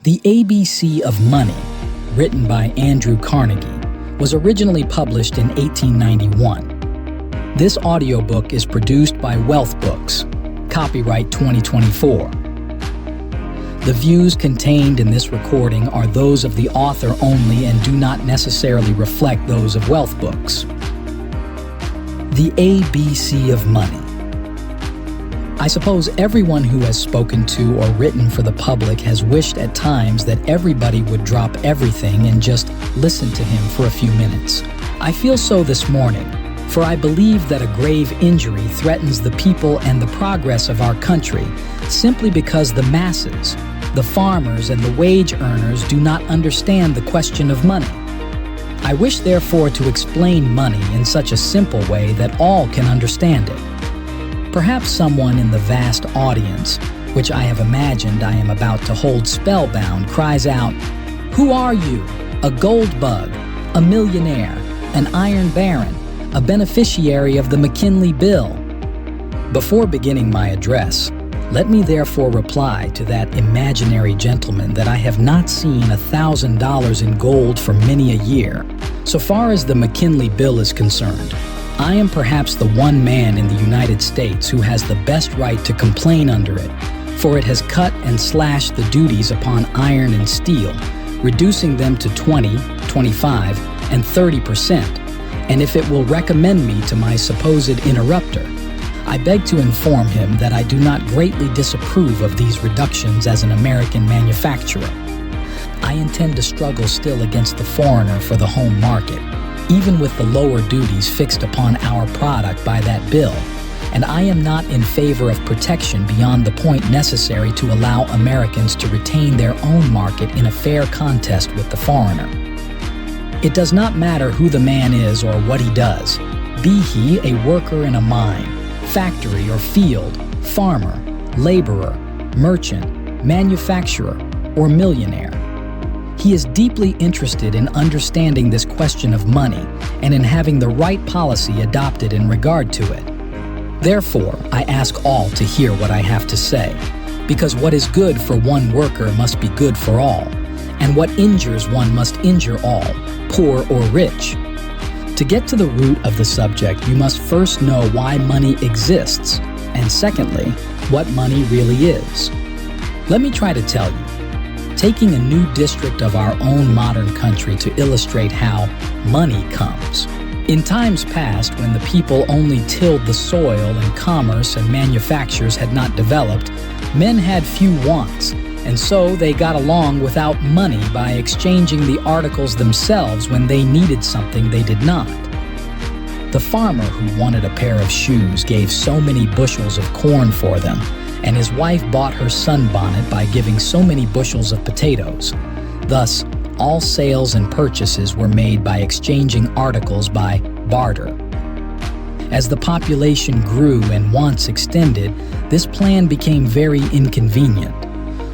The ABC of Money, written by Andrew Carnegie, was originally published in 1891. This audiobook is produced by Wealth Books, copyright 2024. The views contained in this recording are those of the author only and do not necessarily reflect those of Wealth Books. The ABC of Money. I suppose everyone who has spoken to or written for the public has wished at times that everybody would drop everything and just listen to him for a few minutes. I feel so this morning, for I believe that a grave injury threatens the people and the progress of our country simply because the masses, the farmers and the wage earners do not understand the question of money. I wish therefore to explain money in such a simple way that all can understand it. Perhaps someone in the vast audience, which I have imagined I am about to hold spellbound, cries out, "Who are you? A gold bug, a millionaire, an iron baron, a beneficiary of the McKinley Bill?" Before beginning my address, let me therefore reply to that imaginary gentleman that I have not seen $1,000 in gold for many a year. So far as the McKinley Bill is concerned, I am perhaps the one man in the United States who has the best right to complain under it, for it has cut and slashed the duties upon iron and steel, reducing them to 20, 25, and 30%. And if it will recommend me to my supposed interrupter, I beg to inform him that I do not greatly disapprove of these reductions as an American manufacturer. I intend to struggle still against the foreigner for the home market, even with the lower duties fixed upon our product by that bill, and I am not in favor of protection beyond the point necessary to allow Americans to retain their own market in a fair contest with the foreigner. It does not matter who the man is or what he does, be he a worker in a mine, factory or field, farmer, laborer, merchant, manufacturer, or millionaire. He is deeply interested in understanding this question of money and in having the right policy adopted in regard to it. Therefore, I ask all to hear what I have to say, because what is good for one worker must be good for all, and what injures one must injure all, poor or rich. To get to the root of the subject, you must first know why money exists, and secondly, what money really is. Let me try to tell you. Taking a new district of our own modern country to illustrate how money comes. In times past, when the people only tilled the soil and commerce and manufactures had not developed, men had few wants, and so they got along without money by exchanging the articles themselves when they needed something they did not. The farmer who wanted a pair of shoes gave so many bushels of corn for them, and his wife bought her sunbonnet by giving so many bushels of potatoes. Thus, all sales and purchases were made by exchanging articles by barter. As the population grew and wants extended, this plan became very inconvenient.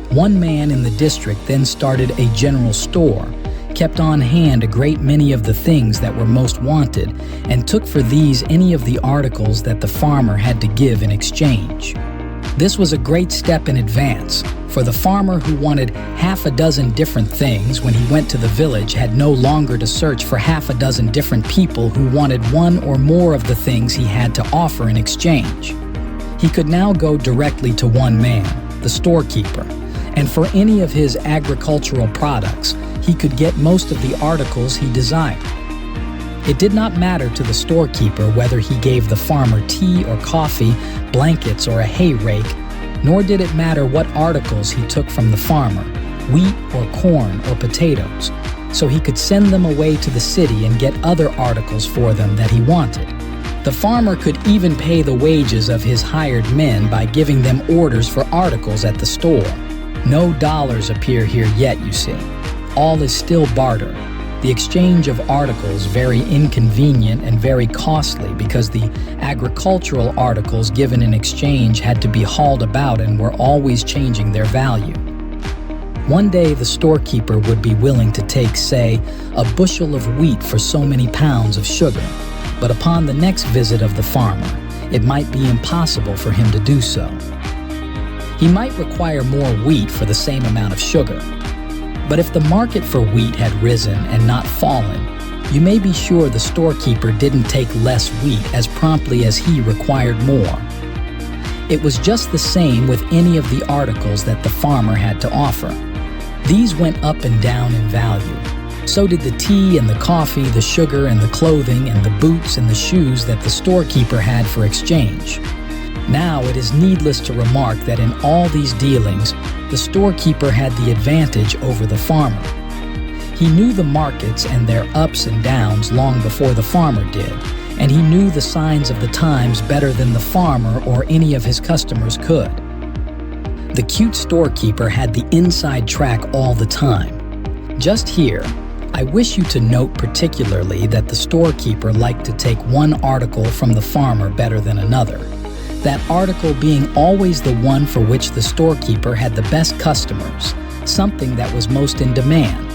One man in the district then started a general store, kept on hand a great many of the things that were most wanted, and took for these any of the articles that the farmer had to give in exchange. This was a great step in advance, for the farmer who wanted half a dozen different things when he went to the village had no longer to search for half a dozen different people who wanted one or more of the things he had to offer in exchange. He could now go directly to one man, the storekeeper, and for any of his agricultural products, he could get most of the articles he desired. It did not matter to the storekeeper whether he gave the farmer tea or coffee, blankets or a hay rake, nor did it matter what articles he took from the farmer, wheat or corn or potatoes, so he could send them away to the city and get other articles for them that he wanted. The farmer could even pay the wages of his hired men by giving them orders for articles at the store. No dollars appear here yet, you see. All is still barter. The exchange of articles very inconvenient and very costly because the agricultural articles given in exchange had to be hauled about and were always changing their value. One day the storekeeper would be willing to take, say, a bushel of wheat for so many pounds of sugar, but upon the next visit of the farmer, it might be impossible for him to do so. He might require more wheat for the same amount of sugar, But if the market for wheat had risen and not fallen, you may be sure the storekeeper didn't take less wheat as promptly as he required more. It was just the same with any of the articles that the farmer had to offer. These went up and down in value. So did the tea and the coffee, the sugar and the clothing and the boots and the shoes that the storekeeper had for exchange. Now it is needless to remark that in all these dealings, the storekeeper had the advantage over the farmer. He knew the markets and their ups and downs long before the farmer did, and he knew the signs of the times better than the farmer or any of his customers could. The cute storekeeper had the inside track all the time. Just here, I wish you to note particularly that the storekeeper liked to take one article from the farmer better than another, that article being always the one for which the storekeeper had the best customers, something that was most in demand.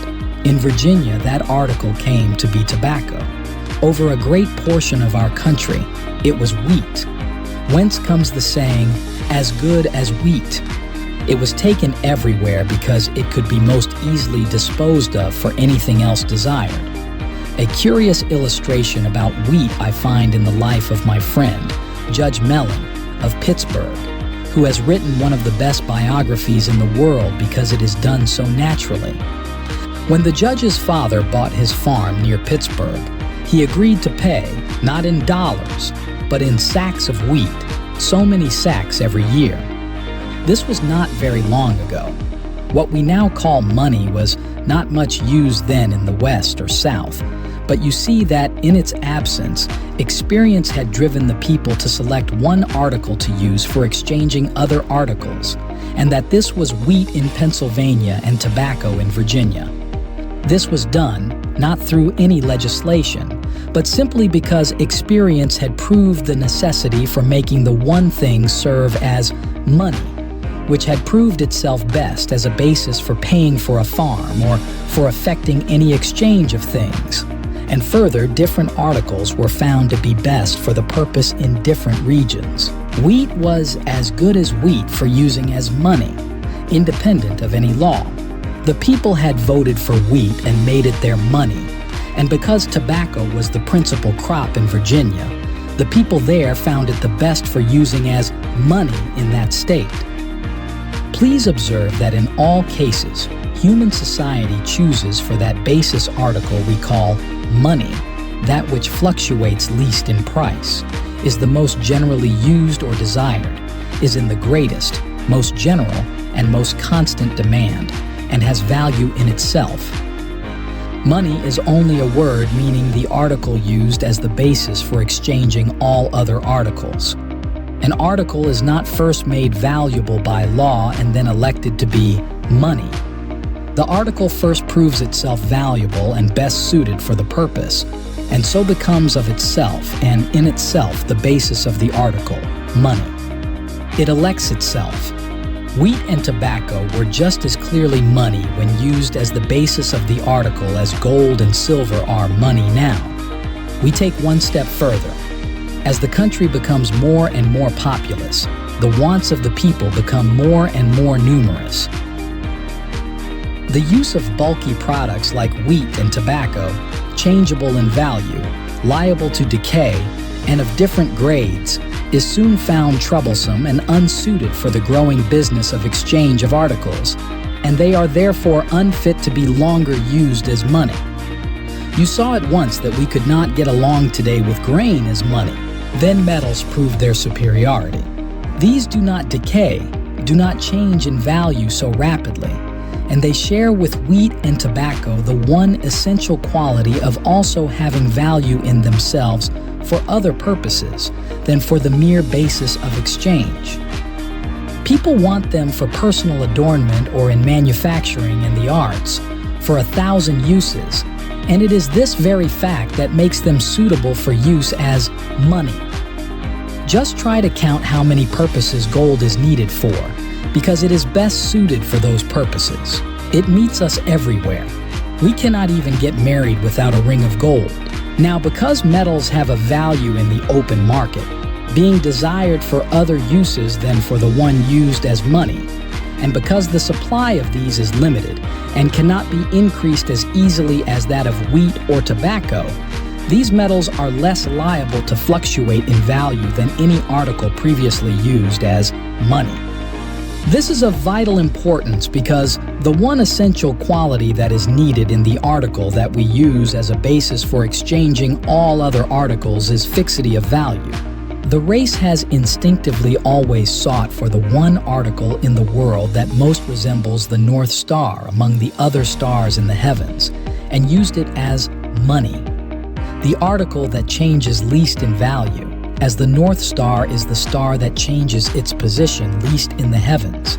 In Virginia, that article came to be tobacco. Over a great portion of our country, it was wheat. Whence comes the saying, "as good as wheat"? It was taken everywhere because it could be most easily disposed of for anything else desired. A curious illustration about wheat I find in the life of my friend, Judge Mellon of Pittsburgh, who has written one of the best biographies in the world because it is done so naturally. When the judge's father bought his farm near Pittsburgh, he agreed to pay, not in dollars, but in sacks of wheat, so many sacks every year. This was not very long ago. What we now call money was not much used then in the West or South, but you see that in its absence, experience had driven the people to select one article to use for exchanging other articles, and that this was wheat in Pennsylvania and tobacco in Virginia. This was done not through any legislation, but simply because experience had proved the necessity for making the one thing serve as money, which had proved itself best as a basis for paying for a farm or for effecting any exchange of things. And further, different articles were found to be best for the purpose in different regions. Wheat was as good as wheat for using as money, independent of any law. The people had voted for wheat and made it their money, and because tobacco was the principal crop in Virginia, the people there found it the best for using as money in that state. Please observe that in all cases, human society chooses for that basis article we call money, that which fluctuates least in price, is the most generally used or desired, is in the greatest, most general, and most constant demand, and has value in itself. Money is only a word meaning the article used as the basis for exchanging all other articles. An article is not first made valuable by law and then elected to be money. The article first proves itself valuable and best suited for the purpose, and so becomes of itself and in itself the basis of the article, money. It elects itself. Wheat and tobacco were just as clearly money when used as the basis of the article as gold and silver are money now. We take one step further. As the country becomes more and more populous, the wants of the people become more and more numerous. The use of bulky products like wheat and tobacco, changeable in value, liable to decay, and of different grades, is soon found troublesome and unsuited for the growing business of exchange of articles, and they are therefore unfit to be longer used as money. You saw at once that we could not get along today with grain as money. Then metals proved their superiority. These do not decay, do not change in value so rapidly, and they share with wheat and tobacco the one essential quality of also having value in themselves for other purposes than for the mere basis of exchange. People want them for personal adornment or in manufacturing and the arts, for 1,000 uses, and it is this very fact that makes them suitable for use as money. Just try to count how many purposes gold is needed for, because it is best suited for those purposes. It meets us everywhere. We cannot even get married without a ring of gold. Now, because metals have a value in the open market, being desired for other uses than for the one used as money, and because the supply of these is limited and cannot be increased as easily as that of wheat or tobacco, these metals are less liable to fluctuate in value than any article previously used as money. This is of vital importance because the one essential quality that is needed in the article that we use as a basis for exchanging all other articles is fixity of value. The race has instinctively always sought for the one article in the world that most resembles the North Star among the other stars in the heavens, and used it as money. The article that changes least in value, as the North Star is the star that changes its position least in the heavens,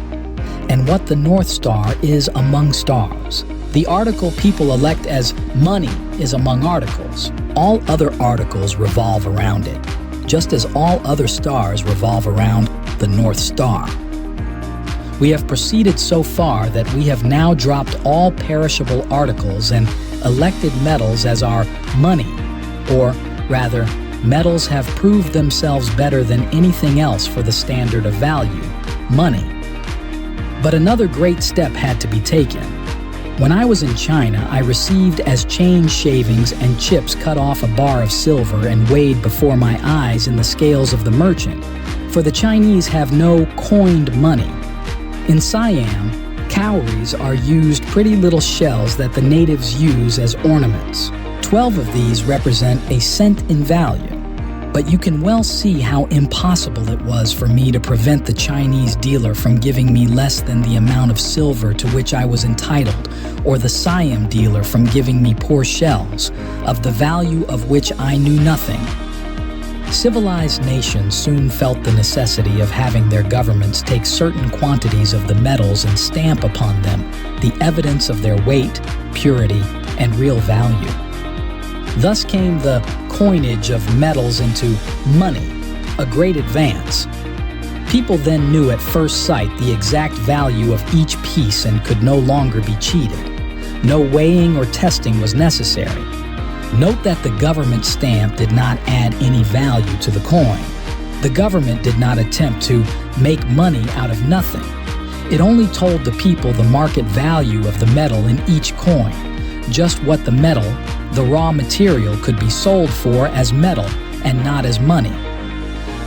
and what the North Star is among stars. The article people elect as money is among articles. All other articles revolve around it, just as all other stars revolve around the North Star. We have proceeded so far that we have now dropped all perishable articles and elected metals as our money, or rather, metals have proved themselves better than anything else for the standard of value, money. But another great step had to be taken. When I was in China, I received as change shavings and chips cut off a bar of silver and weighed before my eyes in the scales of the merchant, for the Chinese have no coined money. In Siam, cowries are used pretty little shells that the natives use as ornaments. 12 of these represent a cent in value. But you can well see how impossible it was for me to prevent the Chinese dealer from giving me less than the amount of silver to which I was entitled, or the Siam dealer from giving me poor shells, of the value of which I knew nothing. Civilized nations soon felt the necessity of having their governments take certain quantities of the metals and stamp upon them the evidence of their weight, purity, and real value. Thus came the coinage of metals into money, a great advance. People then knew at first sight the exact value of each piece and could no longer be cheated. No weighing or testing was necessary. Note that the government stamp did not add any value to the coin. The government did not attempt to make money out of nothing. It only told the people the market value of the metal in each coin, just what the metal, the raw material, could be sold for as metal and not as money.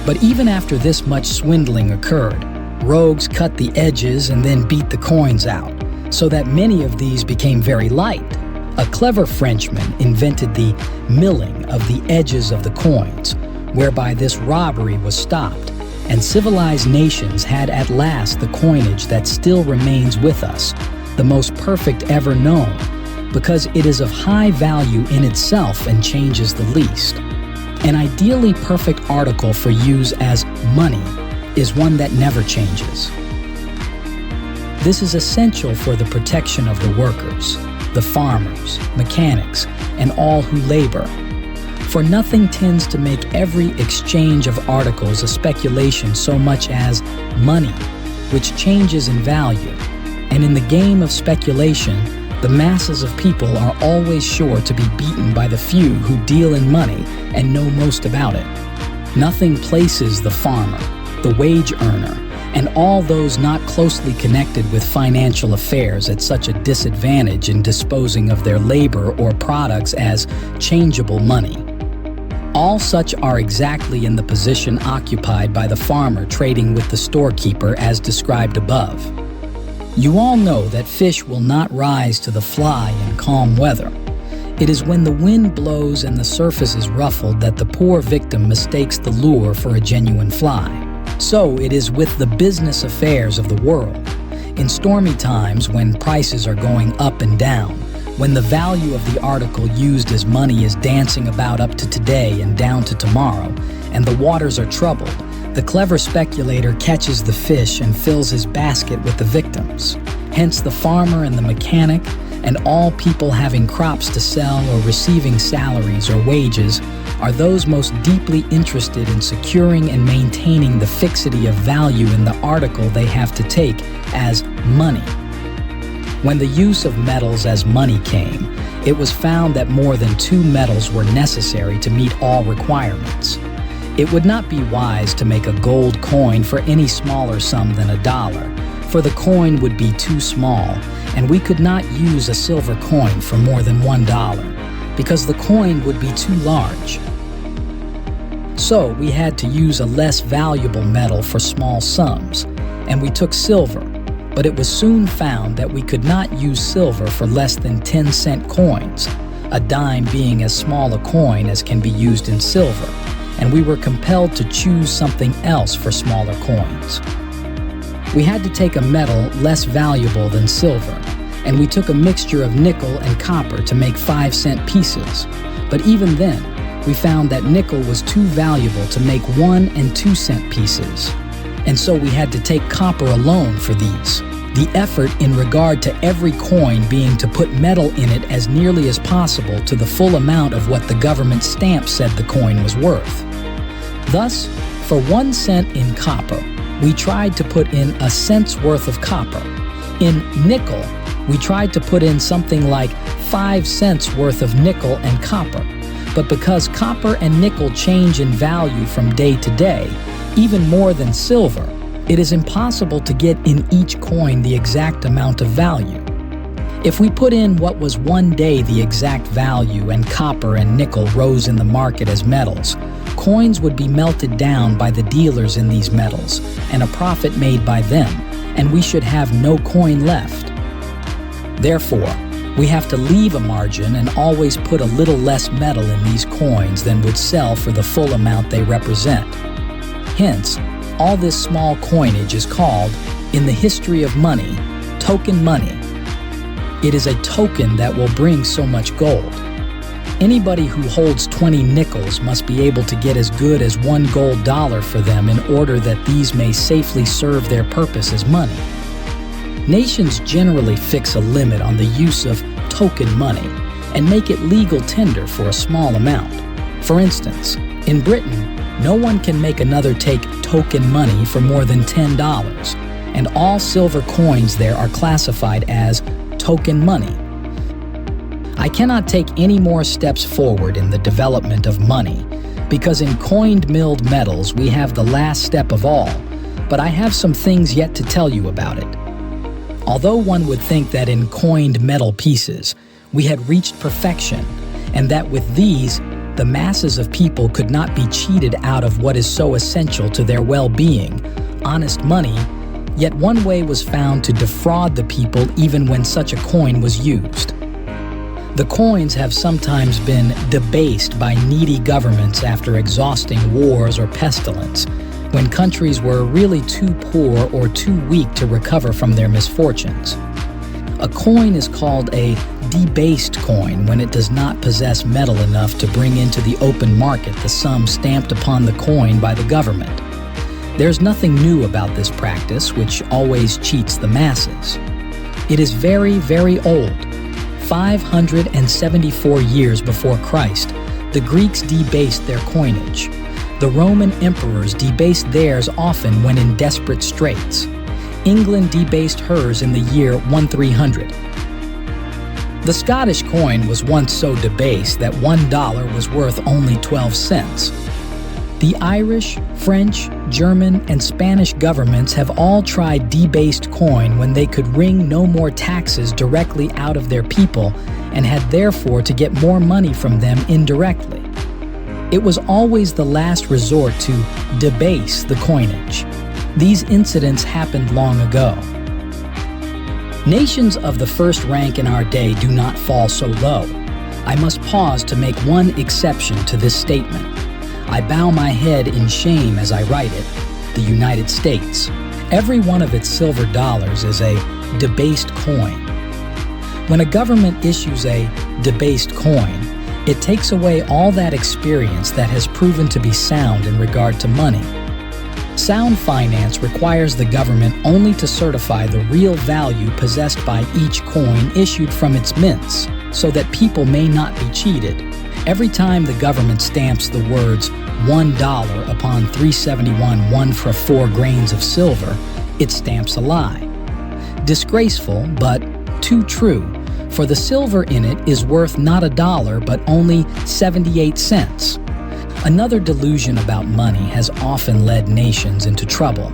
But even after this much swindling occurred, rogues cut the edges and then beat the coins out, so that many of these became very light. A clever Frenchman invented the milling of the edges of the coins, whereby this robbery was stopped, and civilized nations had at last the coinage that still remains with us, the most perfect ever known, because it is of high value in itself and changes the least. An ideally perfect article for use as money is one that never changes. This is essential for the protection of the workers, the farmers, mechanics, and all who labor. For nothing tends to make every exchange of articles a speculation so much as money, which changes in value. And in the game of speculation, the masses of people are always sure to be beaten by the few who deal in money and know most about it. Nothing places the farmer, the wage earner, and all those not closely connected with financial affairs at such a disadvantage in disposing of their labor or products as changeable money. All such are exactly in the position occupied by the farmer trading with the storekeeper as described above. You all know that fish will not rise to the fly in calm weather. It is when the wind blows and the surface is ruffled that the poor victim mistakes the lure for a genuine fly. So it is with the business affairs of the world. In stormy times, when prices are going up and down, when the value of the article used as money is dancing about up to today and down to tomorrow, and the waters are troubled, the clever speculator catches the fish and fills his basket with the victims. Hence the farmer and the mechanic, and all people having crops to sell or receiving salaries or wages, are those most deeply interested in securing and maintaining the fixity of value in the article they have to take as money. When the use of metals as money came, it was found that more than 2 metals were necessary to meet all requirements. It would not be wise to make a gold coin for any smaller sum than $1, for the coin would be too small, and we could not use a silver coin for more than $1 because the coin would be too large. So we had to use a less valuable metal for small sums, and we took silver, but it was soon found that we could not use silver for less than 10-cent coins, a dime being as small a coin as can be used in silver, and we were compelled to choose something else for smaller coins. We had to take a metal less valuable than silver, and we took a mixture of nickel and copper to make 5-cent pieces, but even then, we found that nickel was too valuable to make 1- and 2-cent pieces, and so we had to take copper alone for these. The effort in regard to every coin being to put metal in it as nearly as possible to the full amount of what the government stamp said the coin was worth. Thus, for 1 cent in copper, we tried to put in a cent's worth of copper. In nickel, we tried to put in something like 5 cents worth of nickel and copper. But because copper and nickel change in value from day to day, even more than silver, it is impossible to get in each coin the exact amount of value. If we put in what was one day the exact value and copper and nickel rose in the market as metals, coins would be melted down by the dealers in these metals and a profit made by them, and we should have no coin left. Therefore, we have to leave a margin and always put a little less metal in these coins than would sell for the full amount they represent. Hence, all this small coinage is called, in the history of money, token money. It is a token that will bring so much gold. Anybody who holds 20 nickels must be able to get as good as $1 gold for them in order that these may safely serve their purpose as money. Nations generally fix a limit on the use of token money and make it legal tender for a small amount. For instance, in Britain, no one can make another take token money for more than $10, and all silver coins there are classified as token money. I cannot take any more steps forward in the development of money because in coined milled metals we have the last step of all, but I have some things yet to tell you about it. Although one would think that in coined metal pieces we had reached perfection and that with these the masses of people could not be cheated out of what is so essential to their well-being, honest money, yet one way was found to defraud the people even when such a coin was used. The coins have sometimes been debased by needy governments after exhausting wars or pestilence, when countries were really too poor or too weak to recover from their misfortunes. A coin is called a debased coin when it does not possess metal enough to bring into the open market the sum stamped upon the coin by the government. There's nothing new about this practice, which always cheats the masses. It is very, very old. 574 years before Christ, the Greeks debased their coinage. The Roman emperors debased theirs often when in desperate straits. England debased hers in the year 1300. The Scottish coin was once so debased that $1 was worth only 12 cents. The Irish, French, German, and Spanish governments have all tried debased coin when they could wring no more taxes directly out of their people and had therefore to get more money from them indirectly. It was always the last resort to debase the coinage. These incidents happened long ago. Nations of the first rank in our day do not fall so low. I must pause to make one exception to this statement. I bow my head in shame as I write it. The United States. Every one of its silver dollars is a debased coin. When a government issues a debased coin, it takes away all that experience that has proven to be sound in regard to money. Sound finance requires the government only to certify the real value possessed by each coin issued from its mints, so that people may not be cheated. Every time the government stamps the words $1 upon 371 1 for 4 grains of silver, it stamps a lie. Disgraceful, but too true, for the silver in it is worth not $1 but only 78 cents. Another delusion about money has often led nations into trouble.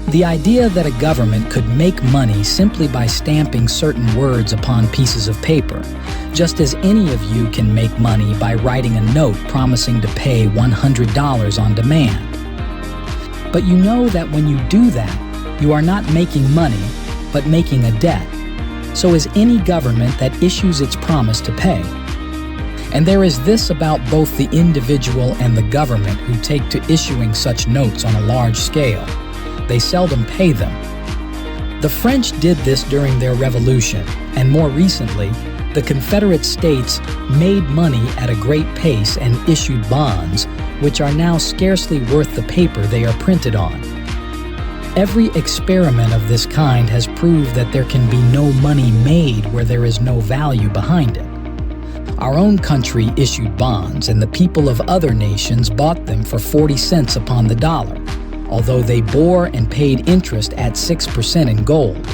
The idea that a government could make money simply by stamping certain words upon pieces of paper, just as any of you can make money by writing a note promising to pay $100 on demand. But you know that when you do that, you are not making money, but making a debt. So is any government that issues its promise to pay. And there is this about both the individual and the government who take to issuing such notes on a large scale. They seldom pay them. The French did this during their revolution, and more recently, the Confederate States made money at a great pace and issued bonds, which are now scarcely worth the paper they are printed on. Every experiment of this kind has proved that there can be no money made where there is no value behind it. Our own country issued bonds, and the people of other nations bought them for 40 cents upon the dollar, although they bore and paid interest at 6% in gold.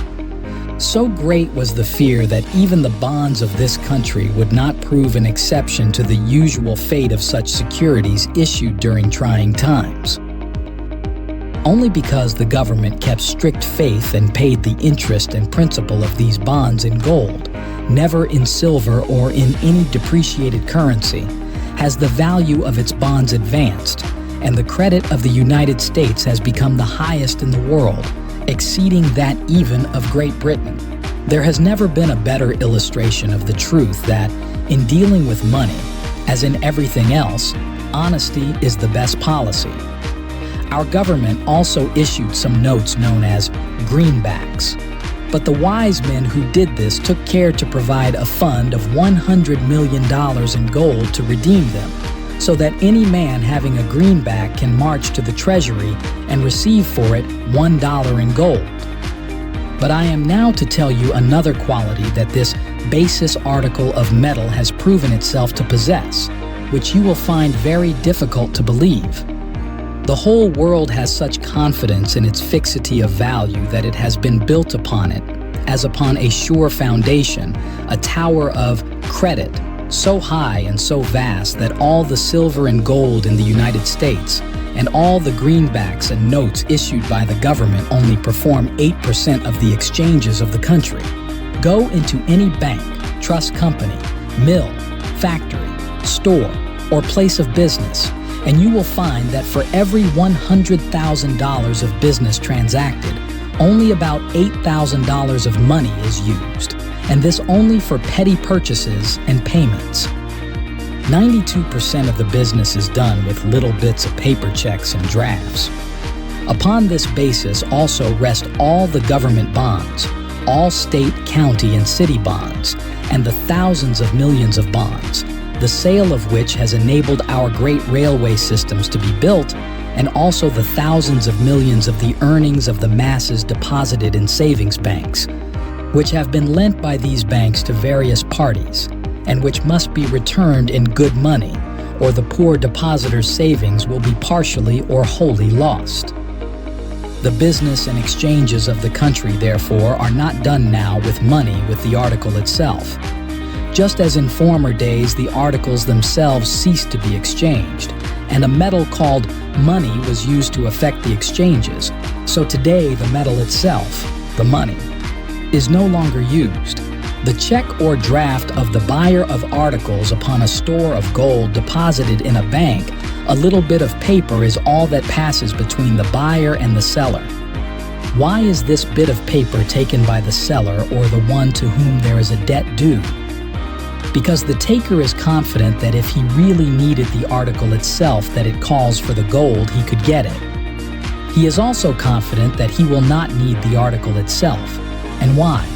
So great was the fear that even the bonds of this country would not prove an exception to the usual fate of such securities issued during trying times. Only because the government kept strict faith and paid the interest and principal of these bonds in gold, never in silver or in any depreciated currency, has the value of its bonds advanced, and the credit of the United States has become the highest in the world, exceeding that even of Great Britain. There has never been a better illustration of the truth that, in dealing with money, as in everything else, honesty is the best policy. Our government also issued some notes known as greenbacks. But the wise men who did this took care to provide a fund of $100 million in gold to redeem them, so that any man having a greenback can march to the treasury and receive for it $1 in gold. But I am now to tell you another quality that this basis article of metal has proven itself to possess, which you will find very difficult to believe. The whole world has such confidence in its fixity of value that it has been built upon it, as upon a sure foundation, a tower of credit, so high and so vast that all the silver and gold in the United States and all the greenbacks and notes issued by the government only perform 8% of the exchanges of the country. Go into any bank, trust company, mill, factory, store, or place of business, and you will find that for every $100,000 of business transacted, only about $8,000 of money is used, and this only for petty purchases and payments. 92% of the business is done with little bits of paper checks and drafts. Upon this basis also rest all the government bonds, all state, county, and city bonds, and the thousands of millions of bonds, the sale of which has enabled our great railway systems to be built, and also the thousands of millions of the earnings of the masses deposited in savings banks, which have been lent by these banks to various parties, and which must be returned in good money, or the poor depositor's savings will be partially or wholly lost. The business and exchanges of the country, therefore, are not done now with money with the article itself. Just as in former days the articles themselves ceased to be exchanged, and a metal called money was used to effect the exchanges, so today the metal itself, the money, is no longer used. The check or draft of the buyer of articles upon a store of gold deposited in a bank, a little bit of paper is all that passes between the buyer and the seller. Why is this bit of paper taken by the seller or the one to whom there is a debt due? Because the taker is confident that if he really needed the article itself that it calls for the gold, he could get it. He is also confident that he will not need the article itself. And why?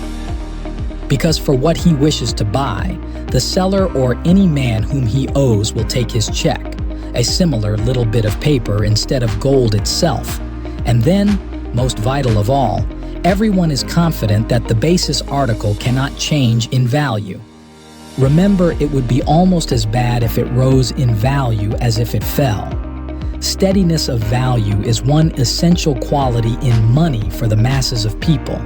Because for what he wishes to buy, the seller or any man whom he owes will take his check, a similar little bit of paper instead of gold itself. And then, most vital of all, everyone is confident that the basis article cannot change in value. Remember, it would be almost as bad if it rose in value as if it fell. Steadiness of value is one essential quality in money for the masses of people.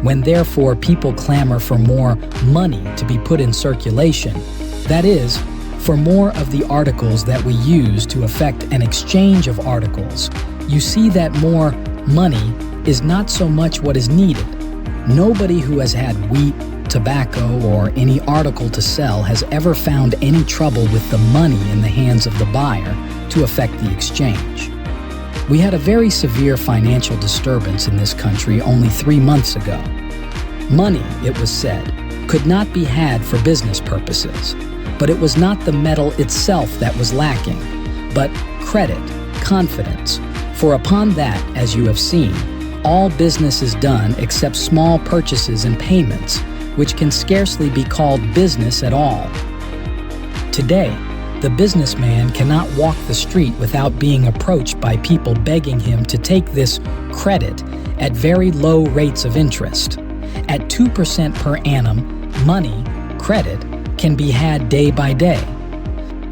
When therefore people clamor for more money to be put in circulation, that is, for more of the articles that we use to effect an exchange of articles, you see that more money is not so much what is needed. Nobody who has had wheat, tobacco, or any article to sell has ever found any trouble with the money in the hands of the buyer to affect the exchange. We had a very severe financial disturbance in this country only 3 months ago. Money, it was said, could not be had for business purposes, but it was not the metal itself that was lacking, but credit, confidence, for upon that, as you have seen, all business is done except small purchases and payments, which can scarcely be called business at all. Today, the businessman cannot walk the street without being approached by people begging him to take this credit at very low rates of interest. At 2% per annum, money, credit, can be had day by day.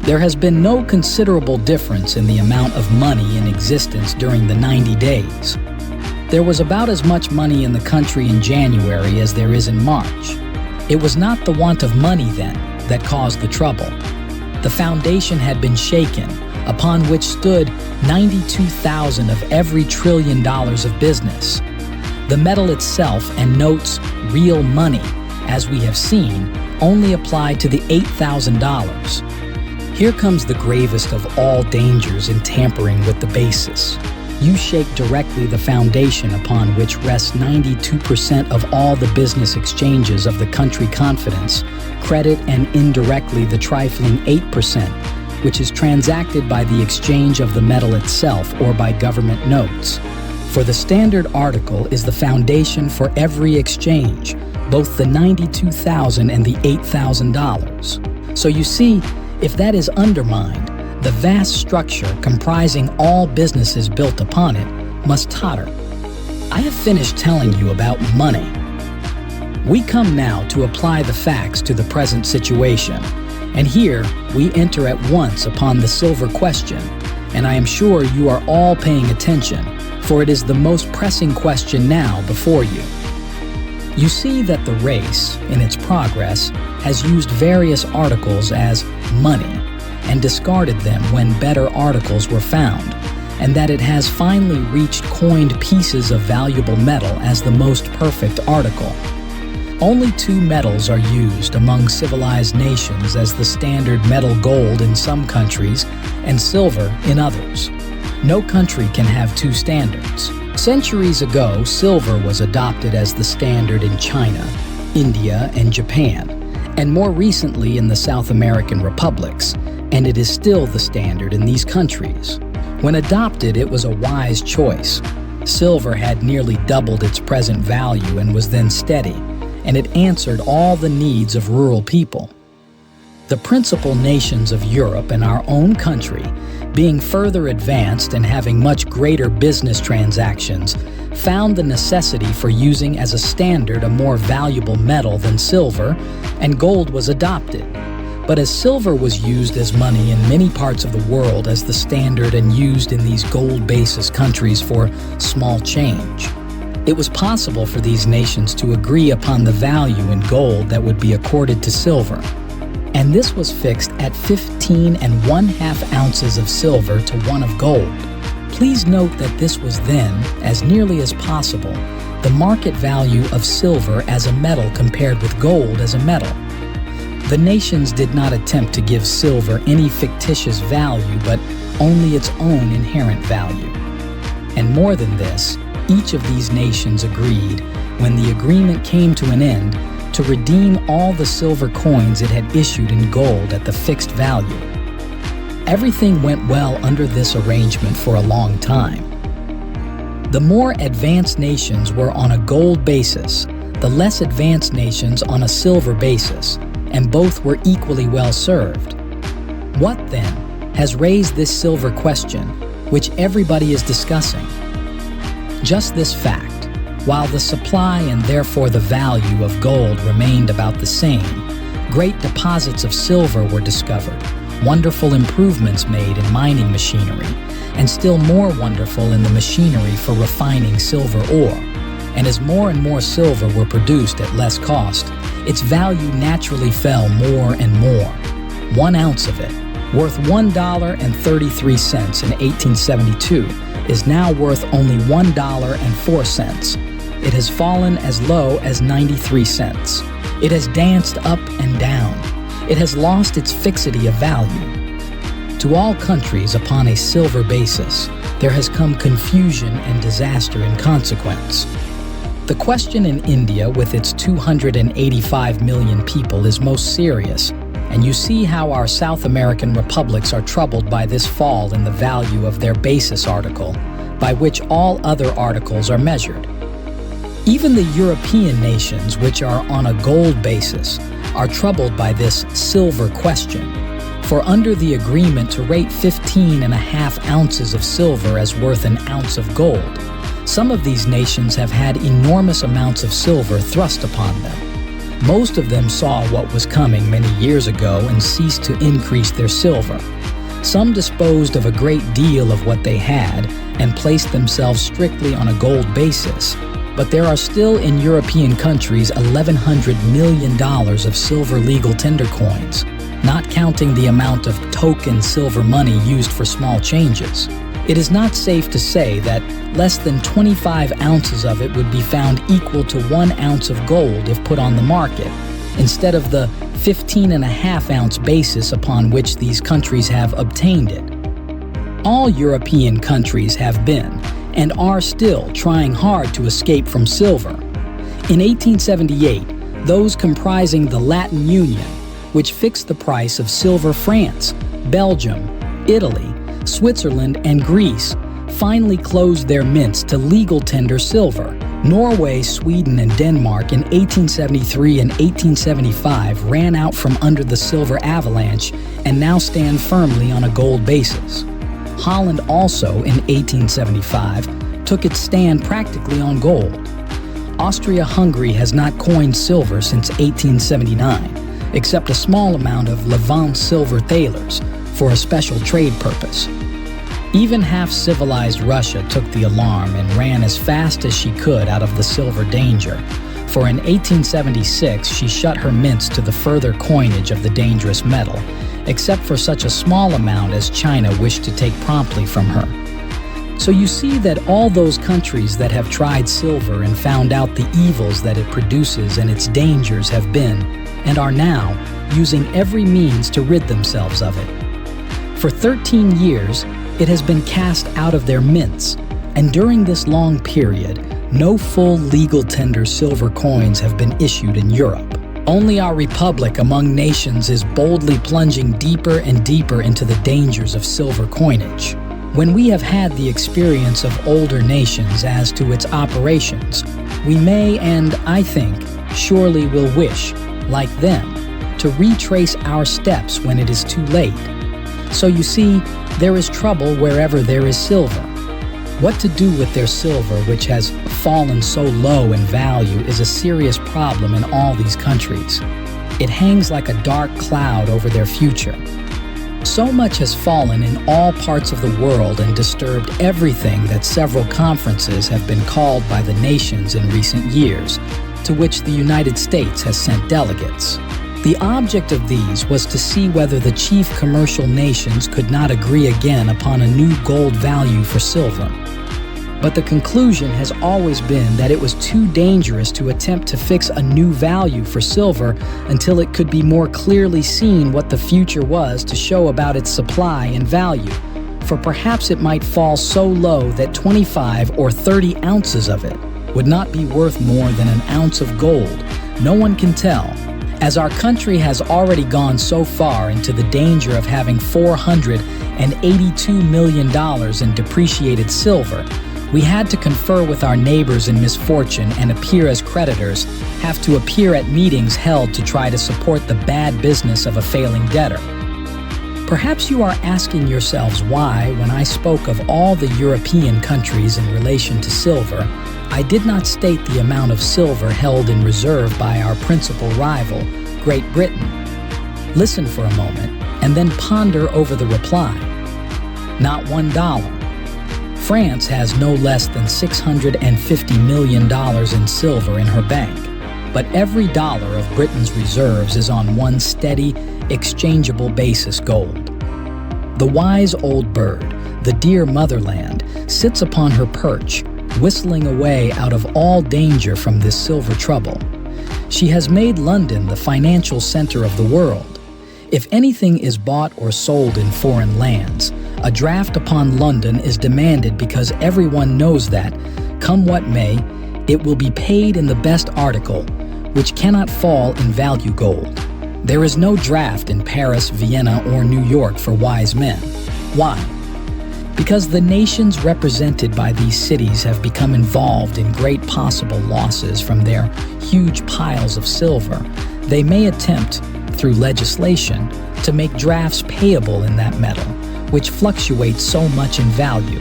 There has been no considerable difference in the amount of money in existence during the 90 days. There was about as much money in the country in January as there is in March. It was not the want of money then that caused the trouble. The foundation had been shaken, upon which stood 92,000 of every $1 trillion of business. The metal itself and notes real money, as we have seen, only applied to the $8,000. Here comes the gravest of all dangers in tampering with the basis. You shake directly the foundation upon which rests 92% of all the business exchanges of the country confidence, credit, and indirectly the trifling 8%, which is transacted by the exchange of the metal itself or by government notes. For the standard article is the foundation for every exchange, both the $92,000 and the $8,000. So you see, if that is undermined, the vast structure comprising all businesses built upon it must totter. I have finished telling you about money. We come now to apply the facts to the present situation, and here we enter at once upon the silver question, and I am sure you are all paying attention, for it is the most pressing question now before you. You see that the race, in its progress, has used various articles as money, and discarded them when better articles were found, and that it has finally reached coined pieces of valuable metal as the most perfect article. Only 2 metals are used among civilized nations as the standard metal: gold in some countries and silver in others. No country can have 2 standards. Centuries ago, silver was adopted as the standard in China, India, and Japan, and more recently in the South American republics, and it is still the standard in these countries. When adopted, it was a wise choice. Silver had nearly doubled its present value and was then steady, and it answered all the needs of rural people. The principal nations of Europe and our own country, being further advanced and having much greater business transactions, found the necessity for using as a standard a more valuable metal than silver, and gold was adopted. But as silver was used as money in many parts of the world as the standard and used in these gold-basis countries for small change, it was possible for these nations to agree upon the value in gold that would be accorded to silver. And this was fixed at 15 1/2 ounces of silver to 1 of gold. Please note that this was then, as nearly as possible, the market value of silver as a metal compared with gold as a metal. The nations did not attempt to give silver any fictitious value, but only its own inherent value. And more than this, each of these nations agreed, when the agreement came to an end, to redeem all the silver coins it had issued in gold at the fixed value. Everything went well under this arrangement for a long time. The more advanced nations were on a gold basis, the less advanced nations on a silver basis, and both were equally well served. What, then, has raised this silver question, which everybody is discussing? Just this fact: while the supply and therefore the value of gold remained about the same, great deposits of silver were discovered, wonderful improvements made in mining machinery, and still more wonderful in the machinery for refining silver ore. And as more and more silver were produced at less cost, its value naturally fell more and more. 1 ounce of it, worth $1.33 in 1872, is now worth only $1.04. It has fallen as low as 93 cents. It has danced up and down. It has lost its fixity of value. To all countries upon a silver basis, there has come confusion and disaster in consequence. The question in India, with its 285 million people, is most serious, and you see how our South American republics are troubled by this fall in the value of their basis article, by which all other articles are measured. Even the European nations, which are on a gold basis, are troubled by this silver question. For under the agreement to rate 15.5 ounces of silver as worth an ounce of gold, some of these nations have had enormous amounts of silver thrust upon them. Most of them saw what was coming many years ago and ceased to increase their silver. Some disposed of a great deal of what they had and placed themselves strictly on a gold basis. But there are still in European countries $1,100 million of silver legal tender coins, not counting the amount of token silver money used for small changes. It is not safe to say that less than 25 ounces of it would be found equal to 1 ounce of gold if put on the market, instead of the 15.5 ounce basis upon which these countries have obtained it. All European countries have been, and are still, trying hard to escape from silver. In 1878, those comprising the Latin Union, which fixed the price of silver, France, Belgium, Italy, Switzerland, and Greece, finally closed their mints to legal tender silver. Norway, Sweden, and Denmark in 1873 and 1875 ran out from under the silver avalanche and now stand firmly on a gold basis. Holland also, in 1875, took its stand practically on gold. Austria-Hungary has not coined silver since 1879, except a small amount of Levant silver thalers for a special trade purpose. Even half-civilized Russia took the alarm and ran as fast as she could out of the silver danger, for in 1876 she shut her mints to the further coinage of the dangerous metal, except for such a small amount as China wished to take promptly from her. So you see that all those countries that have tried silver and found out the evils that it produces and its dangers have been, and are now, using every means to rid themselves of it. For 13 years, it has been cast out of their mints, and during this long period, no full legal tender silver coins have been issued in Europe. Only our republic among nations is boldly plunging deeper and deeper into the dangers of silver coinage. When we have had the experience of older nations as to its operations, we may, and I think, surely will wish, like them, to retrace our steps when it is too late. So you see, there is trouble wherever there is silver. What to do with their silver, which has fallen so low in value, is a serious problem in all these countries. It hangs like a dark cloud over their future. So much has fallen in all parts of the world and disturbed everything that several conferences have been called by the nations in recent years, to which the United States has sent delegates. The object of these was to see whether the chief commercial nations could not agree again upon a new gold value for silver. But the conclusion has always been that it was too dangerous to attempt to fix a new value for silver until it could be more clearly seen what the future was to show about its supply and value, for perhaps it might fall so low that 25 or 30 ounces of it would not be worth more than an ounce of gold. No one can tell. As our country has already gone so far into the danger of having $482 million in depreciated silver, we had to confer with our neighbors in misfortune and appear as creditors, have to appear at meetings held to try to support the bad business of a failing debtor. Perhaps you are asking yourselves why, when I spoke of all the European countries in relation to silver, I did not state the amount of silver held in reserve by our principal rival, Great Britain. Listen for a moment and then ponder over the reply. Not $1. France has no less than $650 million in silver in her bank, but every dollar of Britain's reserves is on one steady, exchangeable basis gold. The wise old bird, the dear motherland, sits upon her perch, whistling away out of all danger from this silver trouble. She has made London the financial center of the world. If anything is bought or sold in foreign lands, a draft upon London is demanded because everyone knows that, come what may, it will be paid in the best article, which cannot fall in value gold. There is no draft in Paris, Vienna, or New York for wise men. Why? Because the nations represented by these cities have become involved in great possible losses from their huge piles of silver, they may attempt, through legislation, to make drafts payable in that metal, which fluctuates so much in value.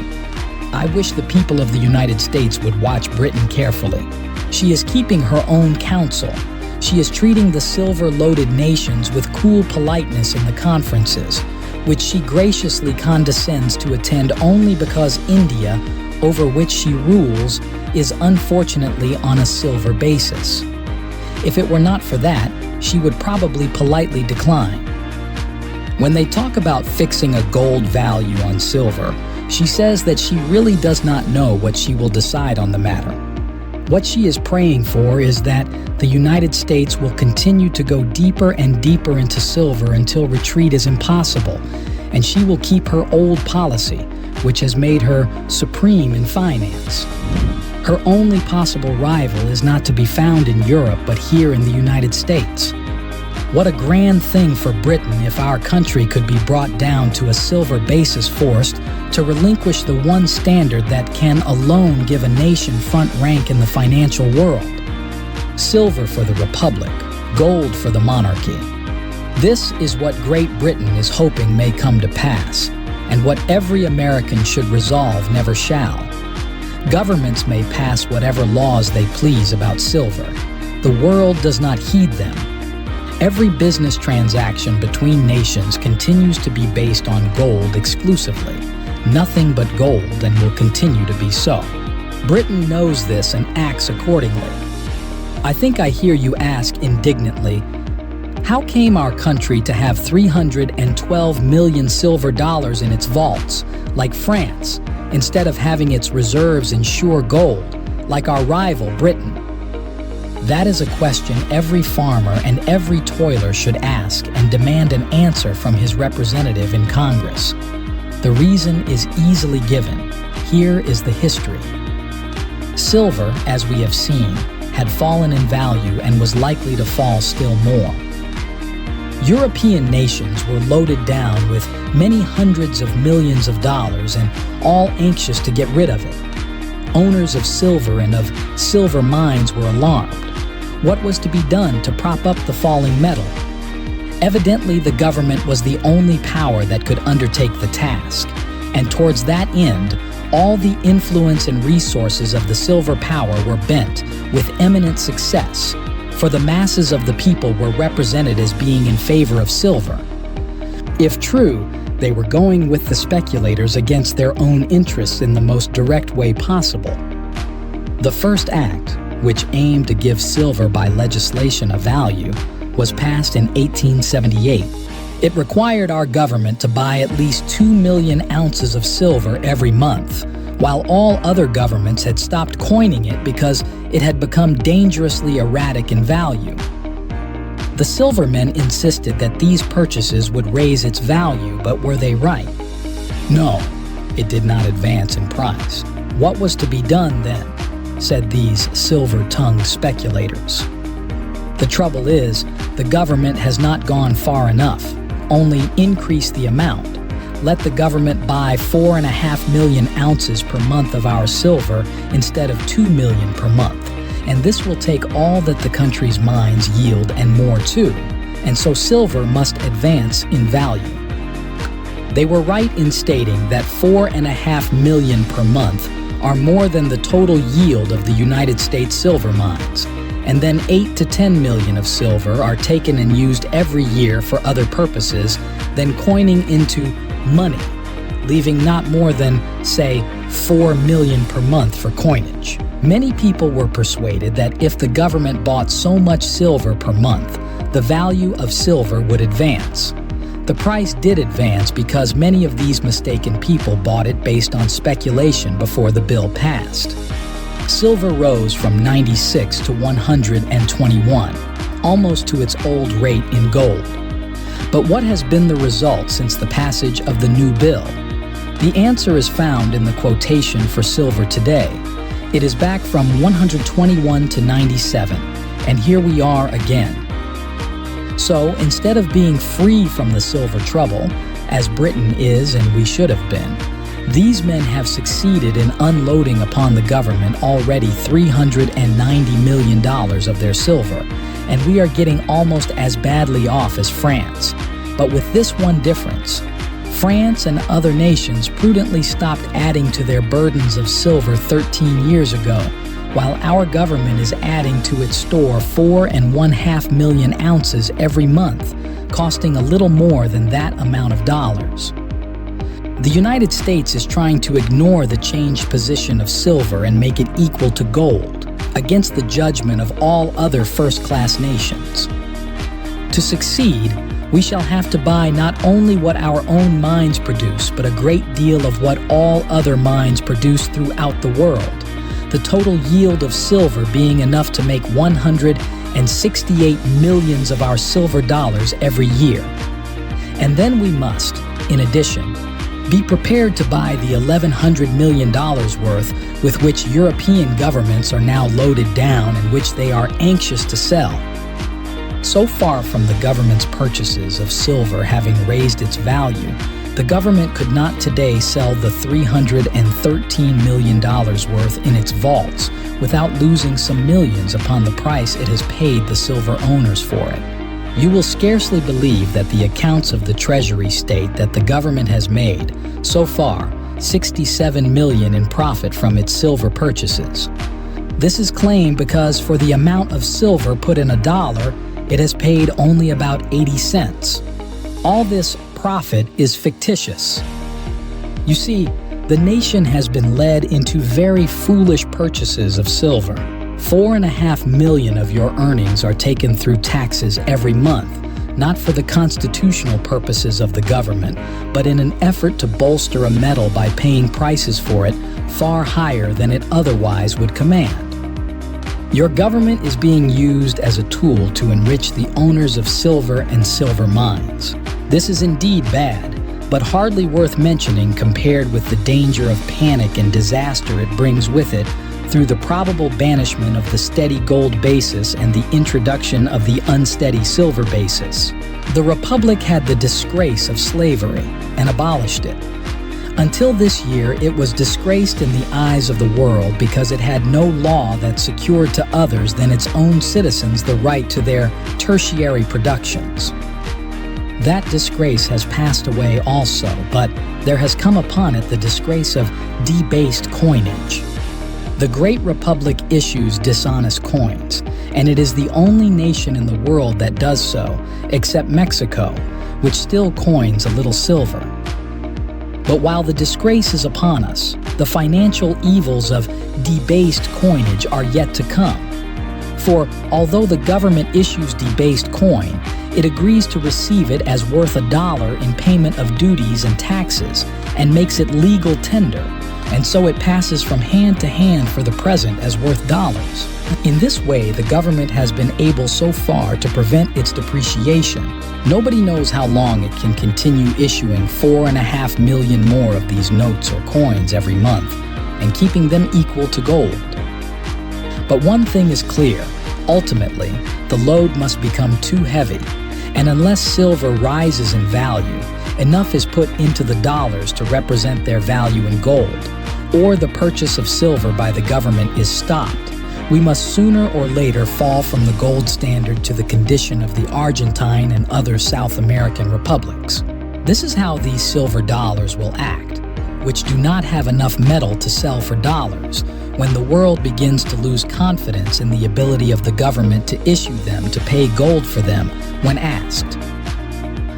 I wish the people of the United States would watch Britain carefully. She is keeping her own counsel. She is treating the silver-loaded nations with cool politeness in the conferences, which she graciously condescends to attend only because India, over which she rules, is unfortunately on a silver basis. If it were not for that, she would probably politely decline. When they talk about fixing a gold value on silver, she says that she really does not know what she will decide on the matter. What she is praying for is that the United States will continue to go deeper and deeper into silver until retreat is impossible, and she will keep her old policy, which has made her supreme in finance. Her only possible rival is not to be found in Europe but here in the United States. What a grand thing for Britain if our country could be brought down to a silver basis, forced to relinquish the one standard that can alone give a nation front rank in the financial world. Silver for the Republic, gold for the monarchy. This is what Great Britain is hoping may come to pass, and what every American should resolve never shall. Governments may pass whatever laws they please about silver. The world does not heed them. Every business transaction between nations continues to be based on gold exclusively. Nothing but gold, and will continue to be so. Britain knows this and acts accordingly. I think I hear you ask indignantly, how came our country to have 312 million silver dollars in its vaults, like France, instead of having its reserves in sure gold, like our rival Britain? That is a question every farmer and every toiler should ask and demand an answer from his representative in Congress. The reason is easily given. Here is the history. Silver, as we have seen, had fallen in value and was likely to fall still more. European nations were loaded down with many hundreds of millions of dollars and all anxious to get rid of it. Owners of silver and of silver mines were alarmed. What was to be done to prop up the falling metal? Evidently, the government was the only power that could undertake the task, and towards that end, all the influence and resources of the silver power were bent with eminent success, for the masses of the people were represented as being in favor of silver. If true, they were going with the speculators against their own interests in the most direct way possible. The first act, which aimed to give silver by legislation a value, was passed in 1878. It required our government to buy at least 2 million ounces of silver every month, while all other governments had stopped coining it because it had become dangerously erratic in value. The silvermen insisted that these purchases would raise its value, but were they right? No, it did not advance in price. What was to be done then? Said these silver-tongued speculators. The trouble is, the government has not gone far enough, only increased the amount. Let the government buy 4.5 million ounces per month of our silver instead of 2 million per month, and this will take all that the country's mines yield and more too, and so silver must advance in value. They were right in stating that 4.5 million per month are more than the total yield of the United States silver mines, and then 8 to 10 million of silver are taken and used every year for other purposes, then coining into money, leaving not more than, say, 4 million per month for coinage. Many people were persuaded that if the government bought so much silver per month, the value of silver would advance. The price did advance because many of these mistaken people bought it based on speculation before the bill passed. Silver rose from 96 to 121, almost to its old rate in gold. But what has been the result since the passage of the new bill? The answer is found in the quotation for silver today. It is back from 121 to 97, and here we are again. So instead of being free from the silver trouble, as Britain is and we should have been, these men have succeeded in unloading upon the government already $390 million of their silver, and we are getting almost as badly off as France. But with this one difference: France and other nations prudently stopped adding to their burdens of silver 13 years ago, while our government is adding to its store 4.5 million ounces every month, costing a little more than that amount of dollars. The United States is trying to ignore the changed position of silver and make it equal to gold, against the judgment of all other first-class nations. To succeed, we shall have to buy not only what our own mines produce, but a great deal of what all other mines produce throughout the world, the total yield of silver being enough to make 168 millions of our silver dollars every year. And then we must, in addition, be prepared to buy the $1,100 million worth with which European governments are now loaded down and which they are anxious to sell. So far from the government's purchases of silver having raised its value, the government could not today sell the $313 million worth in its vaults without losing some millions upon the price it has paid the silver owners for it. You will scarcely believe that the accounts of the Treasury state that the government has made, so far, $67 million in profit from its silver purchases. This is claimed because for the amount of silver put in $1, it has paid only about 80 cents. All this profit is fictitious. You see, the nation has been led into very foolish purchases of silver. 4.5 million of your earnings are taken through taxes every month, not for the constitutional purposes of the government, but in an effort to bolster a metal by paying prices for it far higher than it otherwise would command. Your government is being used as a tool to enrich the owners of silver and silver mines. This is indeed bad, but hardly worth mentioning compared with the danger of panic and disaster it brings with it through the probable banishment of the steady gold basis and the introduction of the unsteady silver basis. The Republic had the disgrace of slavery and abolished it. Until this year, it was disgraced in the eyes of the world because it had no law that secured to others than its own citizens the right to their tertiary productions. That disgrace has passed away also, but there has come upon it the disgrace of debased coinage. The Great Republic issues dishonest coins, and it is the only nation in the world that does so, except Mexico, which still coins a little silver. But while the disgrace is upon us, the financial evils of debased coinage are yet to come. For although the government issues debased coin, it agrees to receive it as worth $1 in payment of duties and taxes and makes it legal tender, and so it passes from hand to hand for the present as worth dollars. In this way, the government has been able so far to prevent its depreciation. Nobody knows how long it can continue issuing 4.5 million more of these notes or coins every month and keeping them equal to gold. But one thing is clear. Ultimately, the load must become too heavy, and unless silver rises in value, enough is put into the dollars to represent their value in gold, or the purchase of silver by the government is stopped, we must sooner or later fall from the gold standard to the condition of the Argentine and other South American republics. This is how these silver dollars will act, which do not have enough metal to sell for dollars, when the world begins to lose confidence in the ability of the government to issue them to pay gold for them when asked.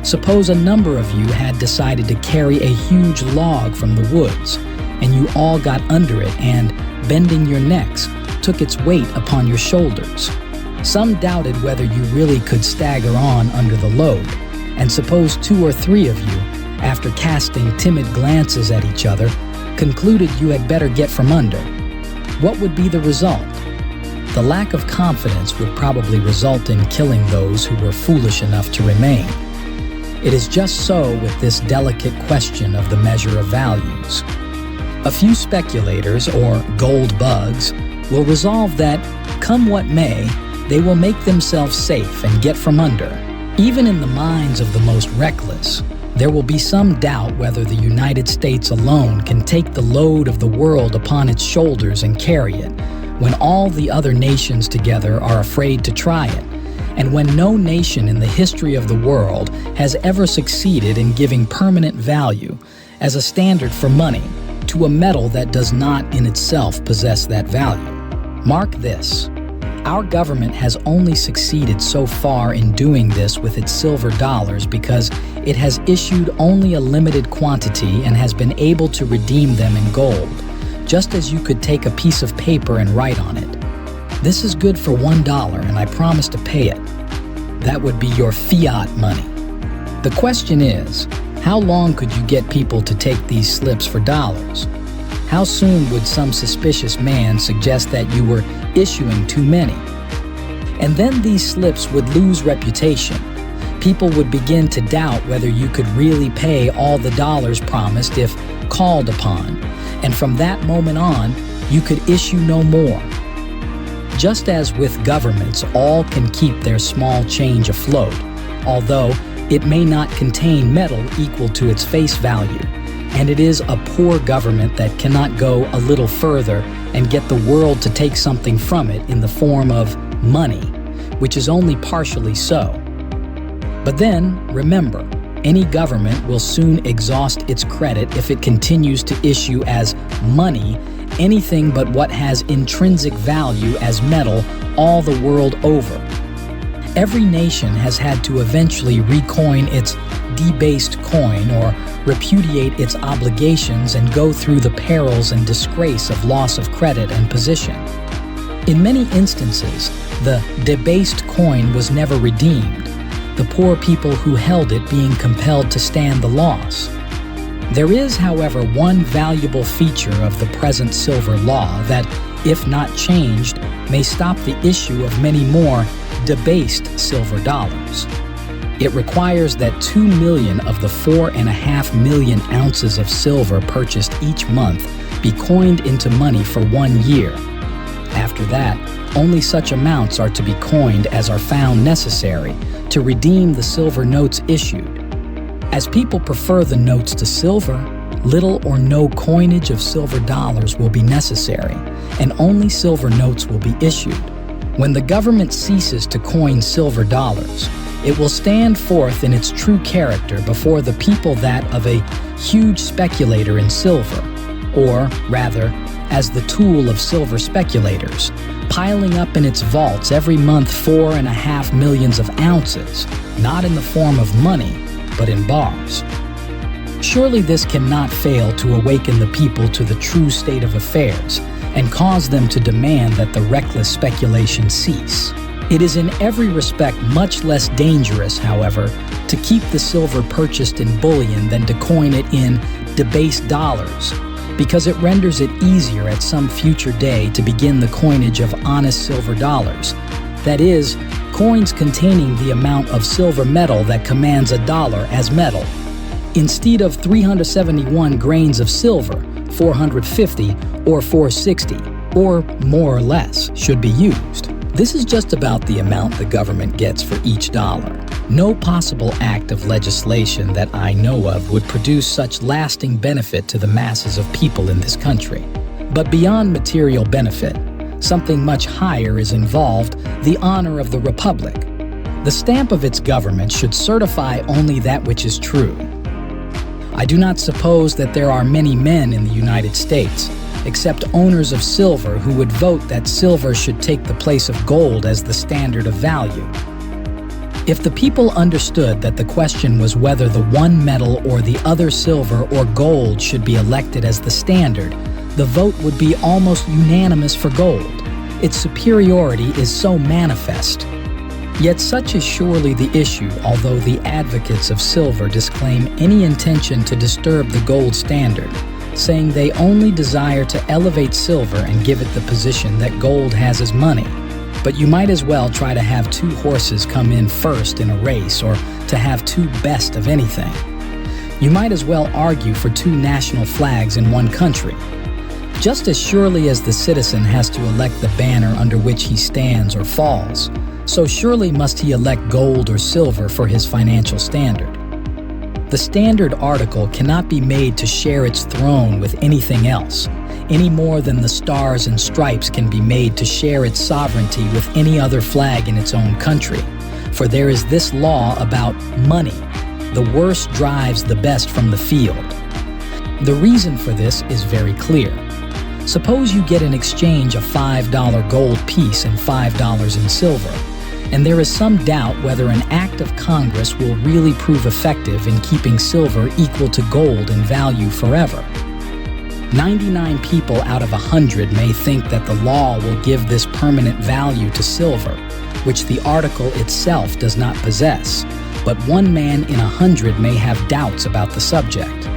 Suppose a number of you had decided to carry a huge log from the woods, and you all got under it and, bending your necks, took its weight upon your shoulders. Some doubted whether you really could stagger on under the load, and suppose 2 or 3 of you, after casting timid glances at each other, concluded you had better get from under, what would be the result? The lack of confidence would probably result in killing those who were foolish enough to remain. It is just so with this delicate question of the measure of values. A few speculators, or gold bugs, will resolve that, come what may, they will make themselves safe and get from under. Even in the minds of the most reckless, there will be some doubt whether the United States alone can take the load of the world upon its shoulders and carry it, when all the other nations together are afraid to try it, and when no nation in the history of the world has ever succeeded in giving permanent value as a standard for money to a metal that does not in itself possess that value. Mark this. Our government has only succeeded so far in doing this with its silver dollars because it has issued only a limited quantity and has been able to redeem them in gold, just as you could take a piece of paper and write on it. This is good for $1 and I promise to pay it. That would be your fiat money. The question is, how long could you get people to take these slips for dollars? How soon would some suspicious man suggest that you were issuing too many? And then these slips would lose reputation. People would begin to doubt whether you could really pay all the dollars promised if called upon, and from that moment on, you could issue no more. Just as with governments, all can keep their small change afloat, although it may not contain metal equal to its face value. And it is a poor government that cannot go a little further and get the world to take something from it in the form of money, which is only partially so. But then, remember, any government will soon exhaust its credit if it continues to issue as money anything but what has intrinsic value as metal all the world over. Every nation has had to eventually recoin its debased coin or repudiate its obligations and go through the perils and disgrace of loss of credit and position. In many instances, the debased coin was never redeemed, the poor people who held it being compelled to stand the loss. There is, however, one valuable feature of the present silver law that, if not changed, may stop the issue of many more debased silver dollars. It requires that 2 million of the 4.5 million ounces of silver purchased each month be coined into money for 1 year. After that, only such amounts are to be coined as are found necessary to redeem the silver notes issued. As people prefer the notes to silver, little or no coinage of silver dollars will be necessary, and only silver notes will be issued. When the government ceases to coin silver dollars, it will stand forth in its true character before the people that of a huge speculator in silver, or, rather, as the tool of silver speculators, piling up in its vaults every month 4.5 million ounces, not in the form of money, but in bars. Surely this cannot fail to awaken the people to the true state of affairs and cause them to demand that the reckless speculation cease. It is in every respect much less dangerous, however, to keep the silver purchased in bullion than to coin it in debased dollars, because it renders it easier at some future day to begin the coinage of honest silver dollars. That is, coins containing the amount of silver metal that commands $1 as metal. Instead of 371 grains of silver, 450 or 460, or more or less, should be used. This is just about the amount the government gets for each dollar. No possible act of legislation that I know of would produce such lasting benefit to the masses of people in this country. But beyond material benefit, something much higher is involved: the honor of the Republic. The stamp of its government should certify only that which is true. I do not suppose that there are many men in the United States, except owners of silver, who would vote that silver should take the place of gold as the standard of value. If the people understood that the question was whether the one metal or the other silver or gold should be elected as the standard, the vote would be almost unanimous for gold. Its superiority is so manifest. Yet such is surely the issue, although the advocates of silver disclaim any intention to disturb the gold standard, saying they only desire to elevate silver and give it the position that gold has as money. But you might as well try to have two horses come in first in a race, or to have two best of anything. You might as well argue for two national flags in one country. Just as surely as the citizen has to elect the banner under which he stands or falls, so surely must he elect gold or silver for his financial standard. The Standard article cannot be made to share its throne with anything else, any more than the Stars and Stripes can be made to share its sovereignty with any other flag in its own country. For there is this law about money: the worst drives the best from the field. The reason for this is very clear. Suppose you get in exchange a $5 gold piece and $5 in silver, and there is some doubt whether an act of Congress will really prove effective in keeping silver equal to gold in value forever. 99 people out of 100 may think that the law will give this permanent value to silver, which the article itself does not possess, but one man in 100 may have doubts about the subject.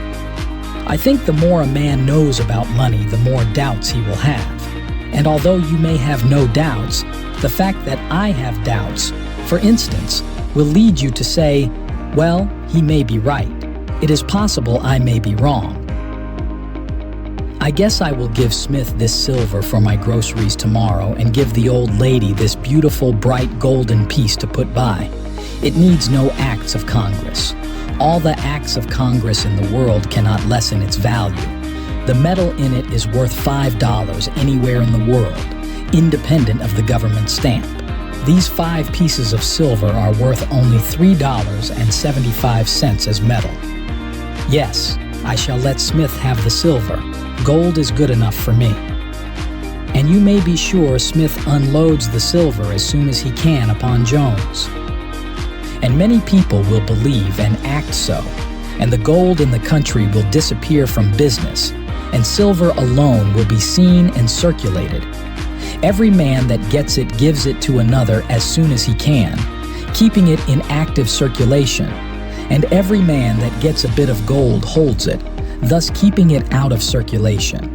I think the more a man knows about money, the more doubts he will have. And although you may have no doubts, the fact that I have doubts, for instance, will lead you to say, well, he may be right. It is possible I may be wrong. I guess I will give Smith this silver for my groceries tomorrow and give the old lady this beautiful, bright, golden piece to put by. It needs no acts of Congress. All the acts of Congress in the world cannot lessen its value. The metal in it is worth $5 anywhere in the world, independent of the government stamp. These 5 pieces of silver are worth only $3.75 as metal. Yes, I shall let Smith have the silver. Gold is good enough for me. And you may be sure Smith unloads the silver as soon as he can upon Jones. And many people will believe and act so, and the gold in the country will disappear from business, and silver alone will be seen and circulated. Every man that gets it gives it to another as soon as he can, keeping it in active circulation, and every man that gets a bit of gold holds it, thus keeping it out of circulation.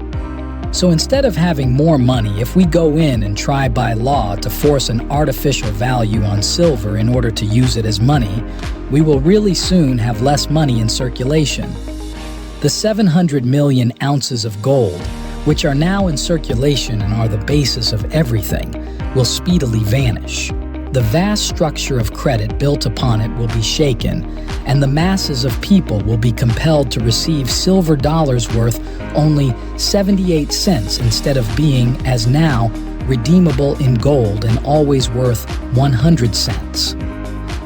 So instead of having more money, if we go in and try by law to force an artificial value on silver in order to use it as money, we will really soon have less money in circulation. The 700 million ounces of gold, which are now in circulation and are the basis of everything, will speedily vanish. The vast structure of credit built upon it will be shaken, and the masses of people will be compelled to receive silver dollars worth only 78 cents instead of being, as now, redeemable in gold and always worth 100 cents.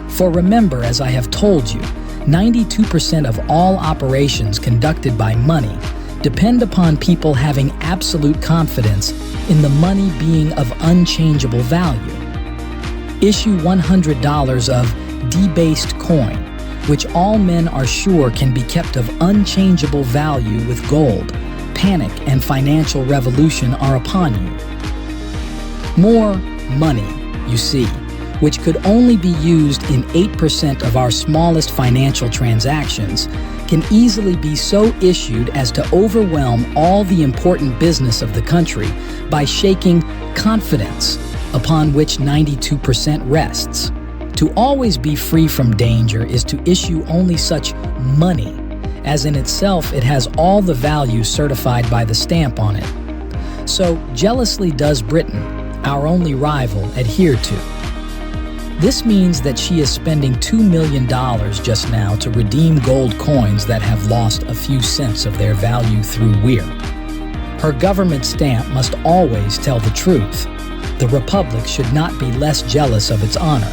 For remember, as I have told you, 92% of all operations conducted by money depend upon people having absolute confidence in the money being of unchangeable value. Issue $100 of debased coin, which all men are sure can be kept of unchangeable value with gold. Panic and financial revolution are upon you. More money, you see, which could only be used in 8% of our smallest financial transactions, can easily be so issued as to overwhelm all the important business of the country by shaking confidence, upon which 92% rests. To always be free from danger is to issue only such money as in itself it has all the value certified by the stamp on it. So jealously does Britain, our only rival, adhere to. This means that she is spending $2 million just now to redeem gold coins that have lost a few cents of their value through wear. Her government stamp must always tell the truth. The Republic should not be less jealous of its honor.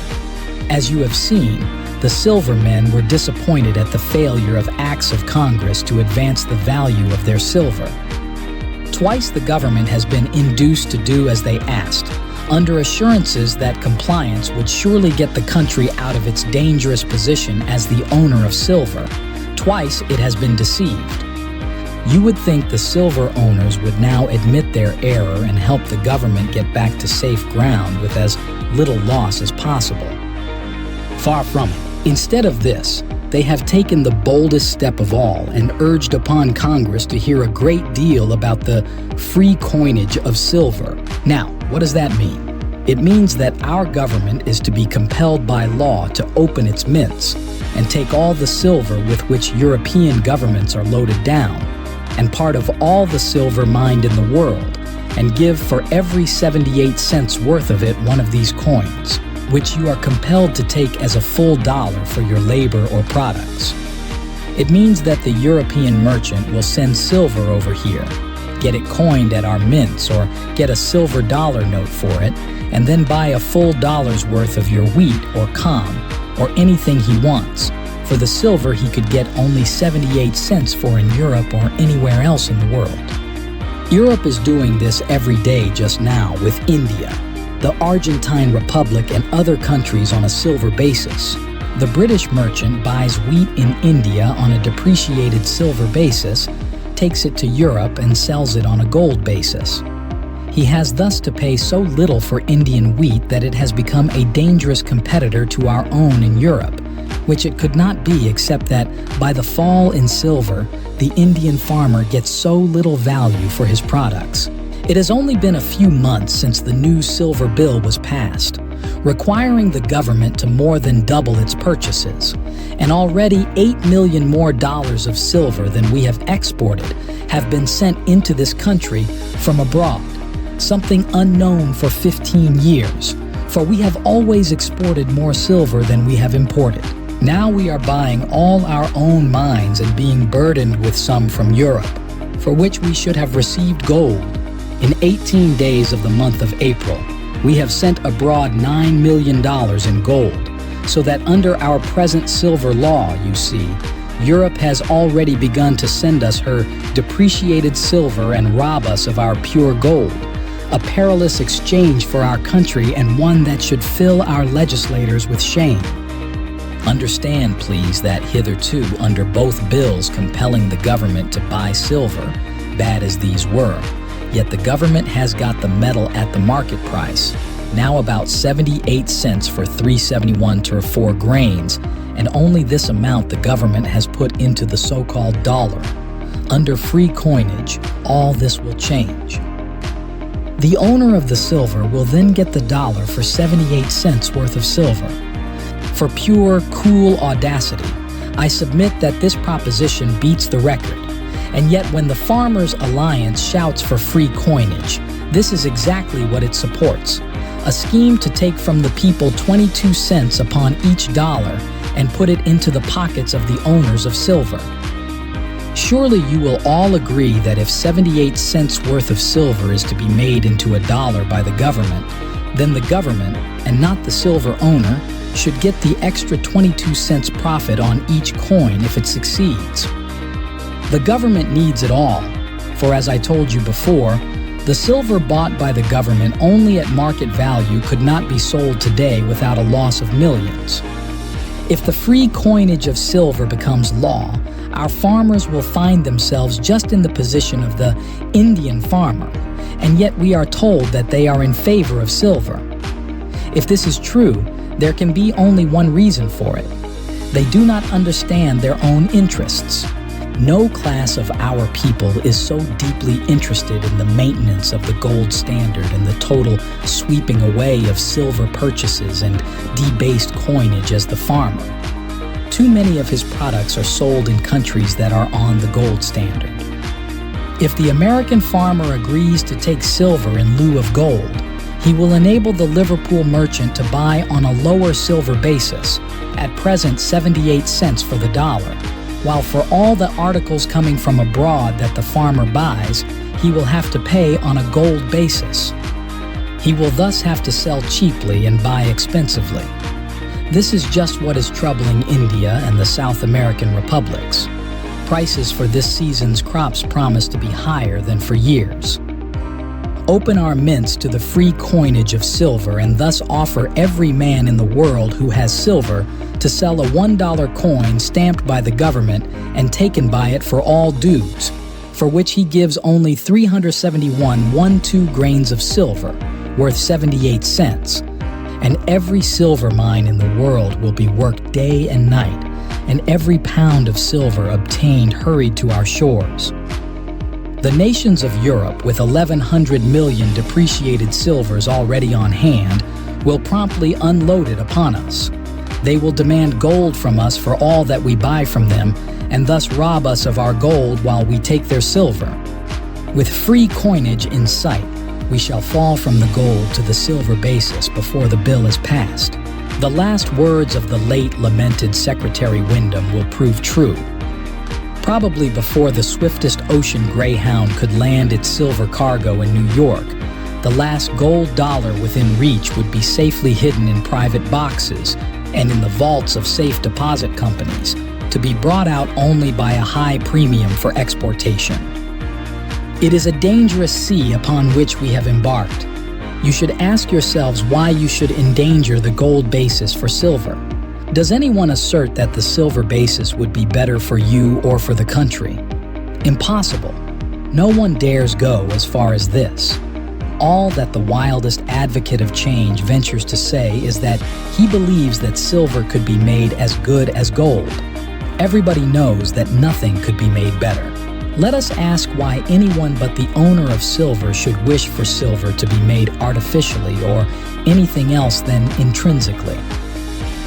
As you have seen, the silver men were disappointed at the failure of acts of Congress to advance the value of their silver. Twice the government has been induced to do as they asked, under assurances that compliance would surely get the country out of its dangerous position as the owner of silver. Twice it has been deceived. You would think the silver owners would now admit their error and help the government get back to safe ground with as little loss as possible. Far from it. Instead of this, they have taken the boldest step of all and urged upon Congress to hear a great deal about the free coinage of silver. Now, what does that mean? It means that our government is to be compelled by law to open its mints and take all the silver with which European governments are loaded down, and part of all the silver mined in the world, and give for every 78 cents worth of it one of these coins, which you are compelled to take as a full dollar for your labor or products. It means that the European merchant will send silver over here, get it coined at our mints, or get a silver dollar note for it, and then buy a full dollar's worth of your wheat or com, or anything he wants, for the silver he could get only 78 cents for in Europe or anywhere else in the world. Europe is doing this every day just now with India, the Argentine Republic, and other countries on a silver basis. The British merchant buys wheat in India on a depreciated silver basis, takes it to Europe and sells it on a gold basis. He has thus to pay so little for Indian wheat that it has become a dangerous competitor to our own in Europe, which it could not be except that by the fall in silver, the Indian farmer gets so little value for his products. It has only been a few months since the new silver bill was passed, requiring the government to more than double its purchases, and already $8 million more of silver than we have exported have been sent into this country from abroad, something unknown for 15 years, for we have always exported more silver than we have imported. Now we are buying all our own mines and being burdened with some from Europe, for which we should have received gold. In 18 days of the month of April, we have sent abroad $9 million in gold, so that under our present silver law, you see, Europe has already begun to send us her depreciated silver and rob us of our pure gold, a perilous exchange for our country and one that should fill our legislators with shame. Understand, please, that hitherto, under both bills compelling the government to buy silver, bad as these were, yet the government has got the metal at the market price, now about 78 cents for 371 to 4 grains, and only this amount the government has put into the so-called dollar. Under free coinage, all this will change. The owner of the silver will then get the dollar for 78 cents worth of silver. For pure, cool audacity, I submit that this proposition beats the record. And yet when the Farmers' Alliance shouts for free coinage, this is exactly what it supports. A scheme to take from the people 22 cents upon each dollar and put it into the pockets of the owners of silver. Surely you will all agree that if 78 cents worth of silver is to be made into a dollar by the government, then the government, and not the silver owner, should get the extra 22 cents profit on each coin if it succeeds. The government needs it all, for as I told you before, the silver bought by the government only at market value could not be sold today without a loss of millions. If the free coinage of silver becomes law, our farmers will find themselves just in the position of the Indian farmer, and yet we are told that they are in favor of silver. If this is true, there can be only one reason for it. They do not understand their own interests. No class of our people is so deeply interested in the maintenance of the gold standard and the total sweeping away of silver purchases and debased coinage as the farmer. Too many of his products are sold in countries that are on the gold standard. If the American farmer agrees to take silver in lieu of gold, he will enable the Liverpool merchant to buy on a lower silver basis, at present 78 cents for the dollar, while for all the articles coming from abroad that the farmer buys, he will have to pay on a gold basis. He will thus have to sell cheaply and buy expensively. This is just what is troubling India and the South American republics. Prices for this season's crops promise to be higher than for years. Open our mints to the free coinage of silver and thus offer every man in the world who has silver to sell a $1 coin stamped by the government and taken by it for all dues, for which he gives only 371 1/2 grains of silver, worth 78 cents, and every silver mine in the world will be worked day and night, and every pound of silver obtained hurried to our shores. The nations of Europe, with 1,100 million depreciated silvers already on hand, will promptly unload it upon us. They will demand gold from us for all that we buy from them, and thus rob us of our gold while we take their silver. With free coinage in sight, we shall fall from the gold to the silver basis before the bill is passed. The last words of the late lamented Secretary Wyndham will prove true. Probably before the swiftest ocean greyhound could land its silver cargo in New York, the last gold dollar within reach would be safely hidden in private boxes and in the vaults of safe deposit companies, to be brought out only by a high premium for exportation. It is a dangerous sea upon which we have embarked. You should ask yourselves why you should endanger the gold basis for silver. Does anyone assert that the silver basis would be better for you or for the country? Impossible. No one dares go as far as this. All that the wildest advocate of change ventures to say is that he believes that silver could be made as good as gold. Everybody knows that nothing could be made better. Let us ask why anyone but the owner of silver should wish for silver to be made artificially or anything else than intrinsically.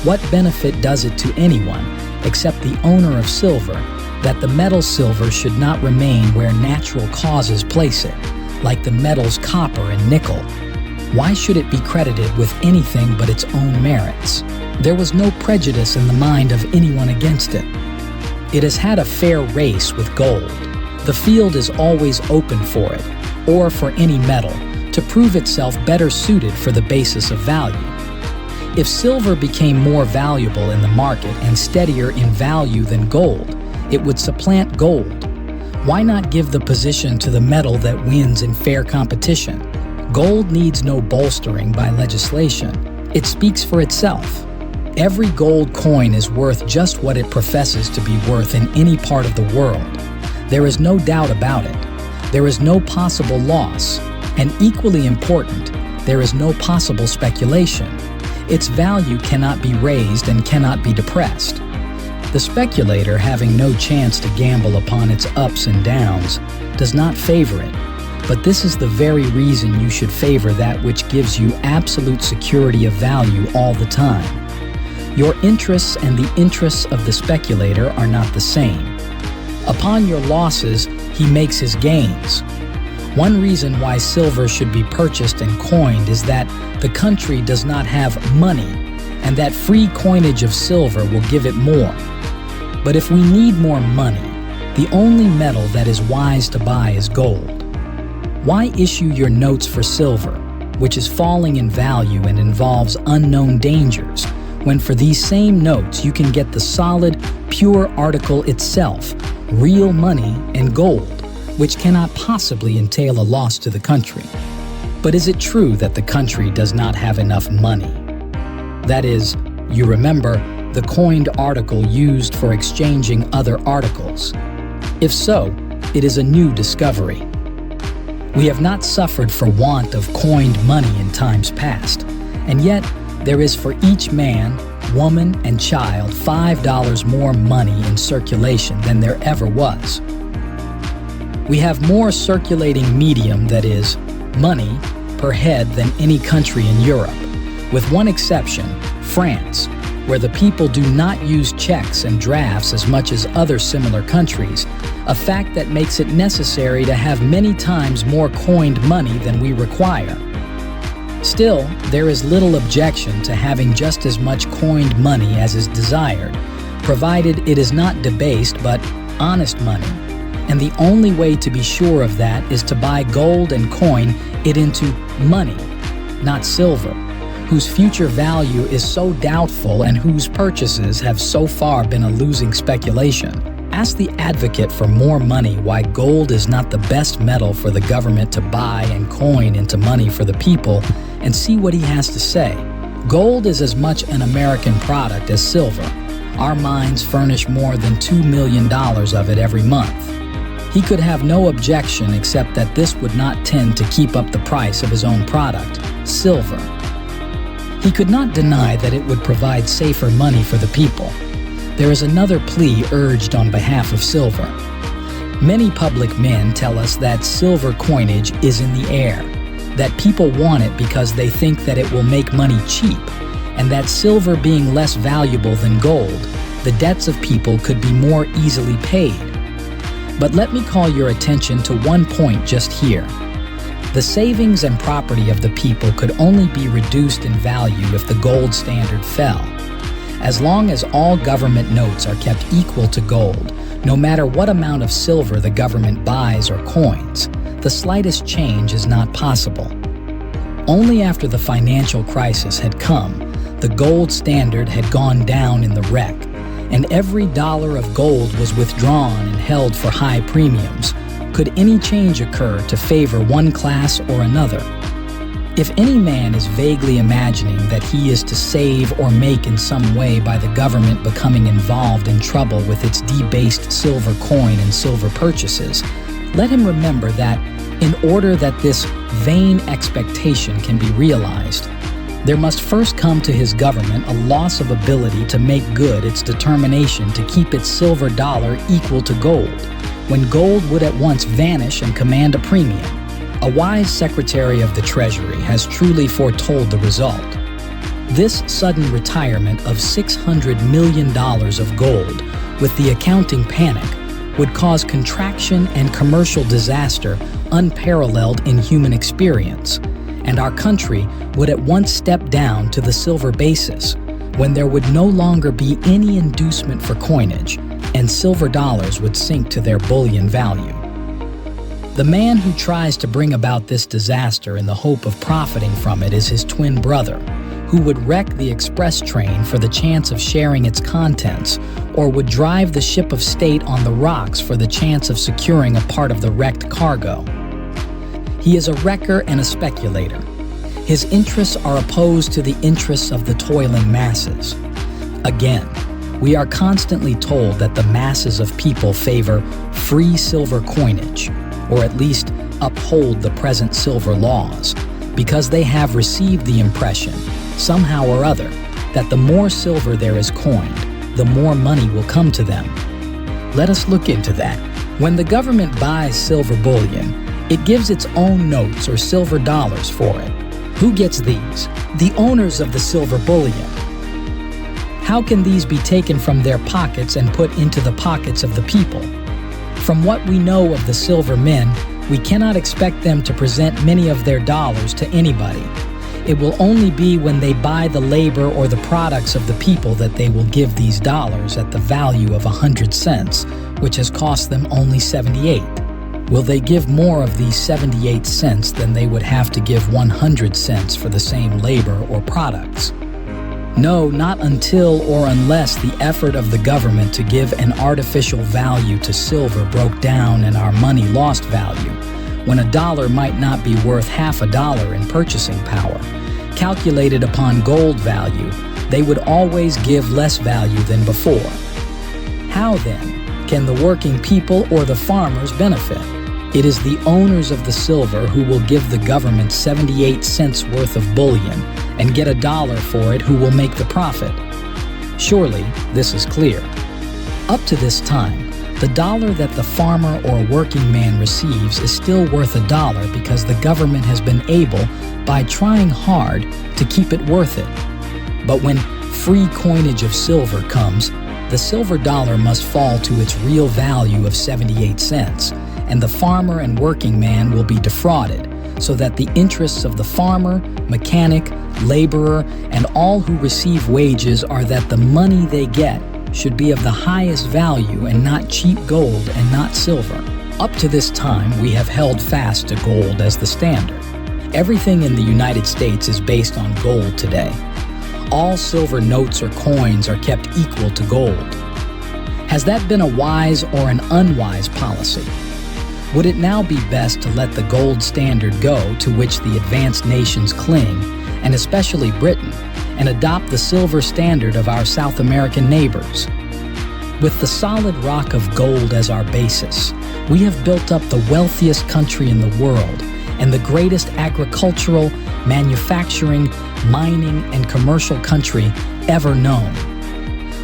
What benefit does it to anyone, except the owner of silver, that the metal silver should not remain where natural causes place it, like the metals copper and nickel? Why should it be credited with anything but its own merits? There was no prejudice in the mind of anyone against it. It has had a fair race with gold. The field is always open for it, or for any metal, to prove itself better suited for the basis of value. If silver became more valuable in the market and steadier in value than gold, it would supplant gold. Why not give the position to the metal that wins in fair competition? Gold needs no bolstering by legislation. It speaks for itself. Every gold coin is worth just what it professes to be worth in any part of the world. There is no doubt about it. There is no possible loss. And equally important, there is no possible speculation. Its value cannot be raised and cannot be depressed. The speculator, having no chance to gamble upon its ups and downs, does not favor it. But this is the very reason you should favor that which gives you absolute security of value all the time. Your interests and the interests of the speculator are not the same. Upon your losses, he makes his gains. One reason why silver should be purchased and coined is that the country does not have money, and that free coinage of silver will give it more. But if we need more money, the only metal that is wise to buy is gold. Why issue your notes for silver, which is falling in value and involves unknown dangers, when for these same notes you can get the solid, pure article itself, real money and gold, which cannot possibly entail a loss to the country? But is it true that the country does not have enough money? That is, you remember, the coined article used for exchanging other articles. If so, it is a new discovery. We have not suffered for want of coined money in times past, and yet there is for each man, woman, and child $5 more money in circulation than there ever was. We have more circulating medium, that is, money, per head than any country in Europe, with one exception, France, where the people do not use checks and drafts as much as other similar countries, a fact that makes it necessary to have many times more coined money than we require. Still, there is little objection to having just as much coined money as is desired, provided it is not debased but honest money. And the only way to be sure of that is to buy gold and coin it into money, not silver, whose future value is so doubtful and whose purchases have so far been a losing speculation. Ask the advocate for more money why gold is not the best metal for the government to buy and coin into money for the people, and see what he has to say. Gold is as much an American product as silver. Our mines furnish more than $2 million of it every month. He could have no objection except that this would not tend to keep up the price of his own product, silver. He could not deny that it would provide safer money for the people. There is another plea urged on behalf of silver. Many public men tell us that silver coinage is in the air, that people want it because they think that it will make money cheap, and that silver being less valuable than gold, the debts of people could be more easily paid. But let me call your attention to one point just here. The savings and property of the people could only be reduced in value if the gold standard fell. As long as all government notes are kept equal to gold, no matter what amount of silver the government buys or coins, the slightest change is not possible. Only after the financial crisis had come, the gold standard had gone down in the wreck, and every dollar of gold was withdrawn and held for high premiums, could any change occur to favor one class or another. If any man is vaguely imagining that he is to save or make in some way by the government becoming involved in trouble with its debased silver coin and silver purchases, let him remember that in order that this vain expectation can be realized, there must first come to his government a loss of ability to make good its determination to keep its silver dollar equal to gold, when gold would at once vanish and command a premium. A wise Secretary of the Treasury has truly foretold the result. This sudden retirement of $600 million of gold with the accounting panic would cause contraction and commercial disaster unparalleled in human experience, and our country would at once step down to the silver basis, when there would no longer be any inducement for coinage, and silver dollars would sink to their bullion value. The man who tries to bring about this disaster in the hope of profiting from it is his twin brother, who would wreck the express train for the chance of sharing its contents, or would drive the ship of state on the rocks for the chance of securing a part of the wrecked cargo. He is a wrecker and a speculator. His interests are opposed to the interests of the toiling masses. Again, we are constantly told that the masses of people favor free silver coinage, or at least uphold the present silver laws, because they have received the impression, somehow or other, that the more silver there is coined, the more money will come to them. Let us look into that. When the government buys silver bullion, it gives its own notes or silver dollars for it. Who gets these? The owners of the silver bullion. How can these be taken from their pockets and put into the pockets of the people? From what we know of the silver men, we cannot expect them to present many of their dollars to anybody. It will only be when they buy the labor or the products of the people that they will give these dollars at the value of 100 cents, which has cost them only 78. Will they give more of these 78 cents than they would have to give 100 cents for the same labor or products? No, not until or unless the effort of the government to give an artificial value to silver broke down and our money lost value, when a dollar might not be worth half a dollar in purchasing power. Calculated upon gold value, they would always give less value than before. How then can the working people or the farmers benefit? It is the owners of the silver who will give the government 78 cents worth of bullion and get $1 for it who will make the profit. Surely, this is clear. Up to this time, the dollar that the farmer or working man receives is still worth $1 because the government has been able, by trying hard, to keep it worth it. But when free coinage of silver comes, the silver dollar must fall to its real value of 78 cents, and the farmer and working man will be defrauded, so that the interests of the farmer, mechanic, laborer, and all who receive wages are that the money they get should be of the highest value and not cheap gold and not silver. Up to this time, we have held fast to gold as the standard. Everything in the United States is based on gold today. All silver notes or coins are kept equal to gold. Has that been a wise or an unwise policy? Would it now be best to let the gold standard go to which the advanced nations cling, and especially Britain, and adopt the silver standard of our South American neighbors? With the solid rock of gold as our basis, we have built up the wealthiest country in the world and the greatest agricultural, manufacturing, mining, and commercial country ever known.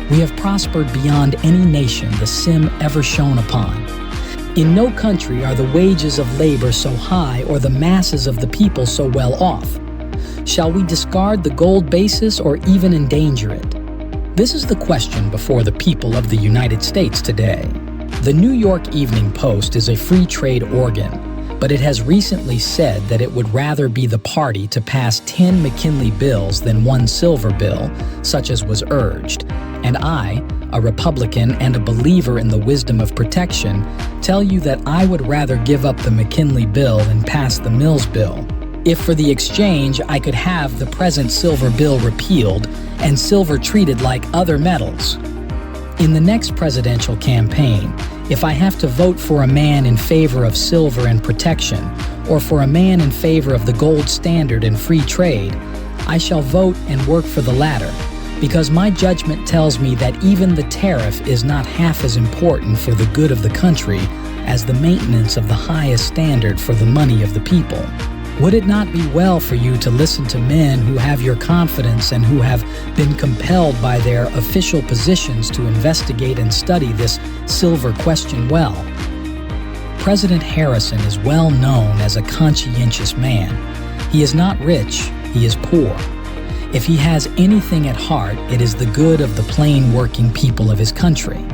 We have prospered beyond any nation the sim ever shone upon. In no country are the wages of labor so high or the masses of the people so well off. Shall we discard the gold basis or even endanger it? This is the question before the people of the United States today. The New York Evening Post is a free trade organ, but it has recently said that it would rather be the party to pass 10 McKinley bills than one silver bill, such as was urged. And I, a Republican and a believer in the wisdom of protection, tell you that I would rather give up the McKinley bill than pass the Mills bill. If for the exchange I could have the present silver bill repealed and silver treated like other metals. In the next presidential campaign, if I have to vote for a man in favor of silver and protection, or for a man in favor of the gold standard and free trade, I shall vote and work for the latter, because my judgment tells me that even the tariff is not half as important for the good of the country as the maintenance of the highest standard for the money of the people. Would it not be well for you to listen to men who have your confidence and who have been compelled by their official positions to investigate and study this silver question well? President Harrison is well known as a conscientious man. He is not rich, he is poor. If he has anything at heart, it is the good of the plain working people of his country.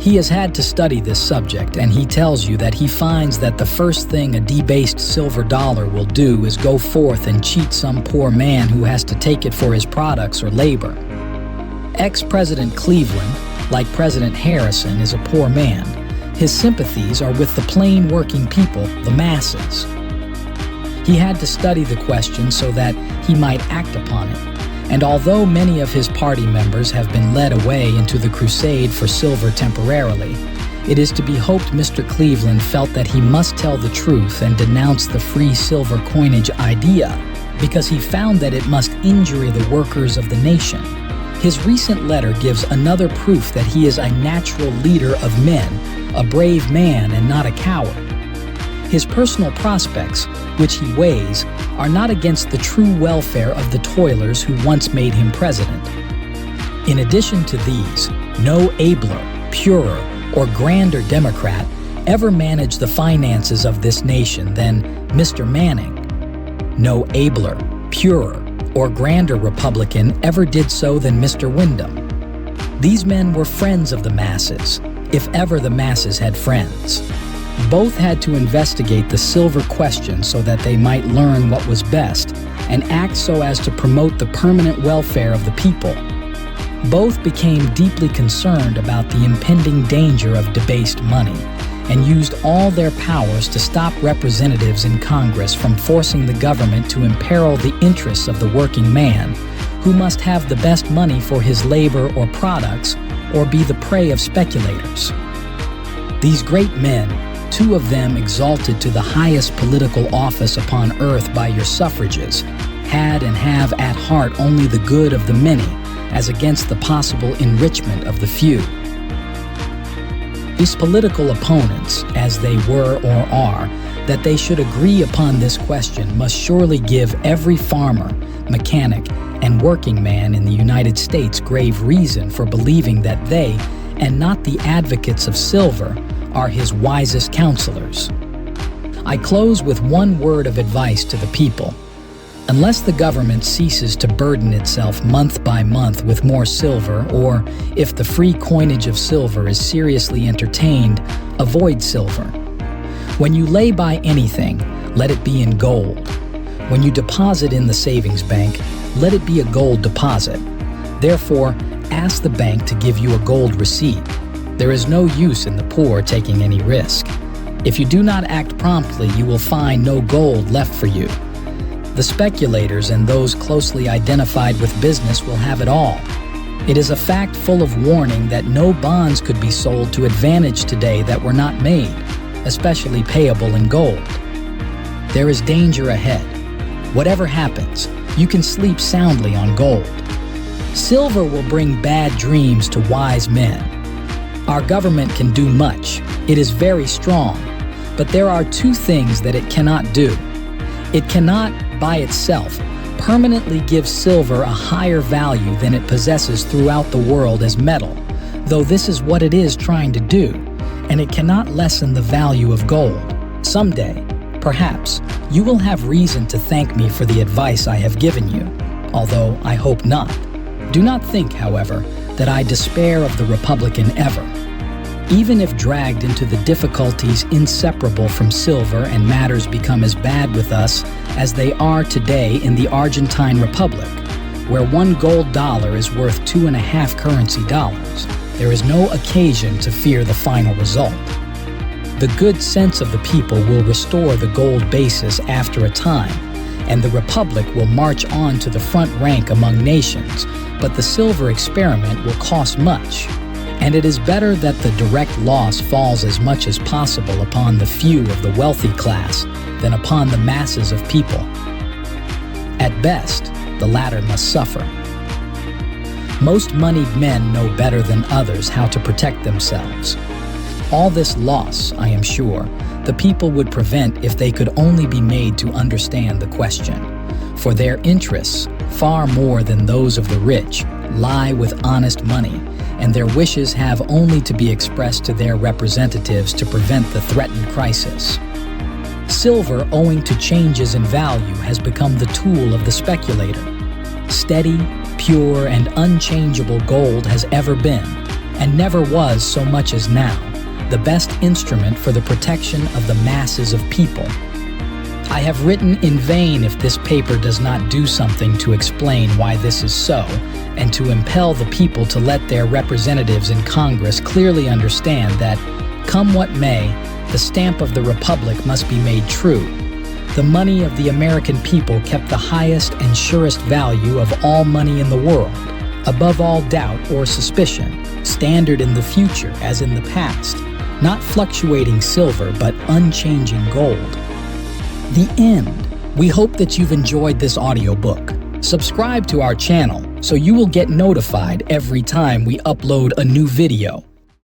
He has had to study this subject, and he tells you that he finds that the first thing a debased silver dollar will do is go forth and cheat some poor man who has to take it for his products or labor. Ex-President Cleveland, like President Harrison, is a poor man. His sympathies are with the plain working people, the masses. He had to study the question so that he might act upon it. And although many of his party members have been led away into the crusade for silver temporarily, it is to be hoped Mr. Cleveland felt that he must tell the truth and denounce the free silver coinage idea, because he found that it must injure the workers of the nation. His recent letter gives another proof that he is a natural leader of men, a brave man and not a coward. His personal prospects, which he weighs, are not against the true welfare of the toilers who once made him president. In addition to these, no abler, purer, or grander Democrat ever managed the finances of this nation than Mr. Manning. No abler, purer, or grander Republican ever did so than Mr. Wyndham. These men were friends of the masses, if ever the masses had friends. Both had to investigate the silver question so that they might learn what was best and act so as to promote the permanent welfare of the people. Both became deeply concerned about the impending danger of debased money and used all their powers to stop representatives in Congress from forcing the government to imperil the interests of the working man, who must have the best money for his labor or products or be the prey of speculators. These great men, two of them exalted to the highest political office upon earth by your suffrages, had and have at heart only the good of the many as against the possible enrichment of the few. These political opponents, as they were or are, that they should agree upon this question must surely give every farmer, mechanic, and working man in the United States grave reason for believing that they, and not the advocates of silver, are his wisest counselors. I close with one word of advice to the people. Unless the government ceases to burden itself month by month with more silver, or if the free coinage of silver is seriously entertained, avoid silver. When you lay by anything, let it be in gold. When you deposit in the savings bank, let it be a gold deposit. Therefore, ask the bank to give you a gold receipt. There is no use in the poor taking any risk. If you do not act promptly, you will find no gold left for you. The speculators and those closely identified with business will have it all. It is a fact full of warning that no bonds could be sold to advantage today that were not made, especially payable in gold. There is danger ahead. Whatever happens, you can sleep soundly on gold. Silver will bring bad dreams to wise men. Our government can do much. It is very strong. But there are two things that it cannot do. It cannot, by itself, permanently gives silver a higher value than it possesses throughout the world as metal, though this is what it is trying to do, and it cannot lessen the value of gold. Someday, perhaps, you will have reason to thank me for the advice I have given you, although I hope not. Do not think, however, that I despair of the Republican ever. Even if dragged into the difficulties inseparable from silver and matters become as bad with us as they are today in the Argentine Republic, where one gold dollar is worth 2.5 currency dollars, there is no occasion to fear the final result. The good sense of the people will restore the gold basis after a time, and the Republic will march on to the front rank among nations, but the silver experiment will cost much, and it is better that the direct loss falls as much as possible upon the few of the wealthy class than upon the masses of people. At best, the latter must suffer. Most moneyed men know better than others how to protect themselves. All this loss, I am sure, the people would prevent if they could only be made to understand the question. For their interests, far more than those of the rich, lie with honest money, and their wishes have only to be expressed to their representatives to prevent the threatened crisis. Silver, owing to changes in value, has become the tool of the speculator. Steady, pure, and unchangeable gold has ever been, and never was so much as now, the best instrument for the protection of the masses of people. I have written in vain if this paper does not do something to explain why this is so, and to impel the people to let their representatives in Congress clearly understand that, come what may, the stamp of the Republic must be made true. The money of the American people kept the highest and surest value of all money in the world, above all doubt or suspicion, standard in the future as in the past, not fluctuating silver but unchanging gold. The end. We hope that you've enjoyed this audiobook. Subscribe to our channel so you will get notified every time we upload a new video.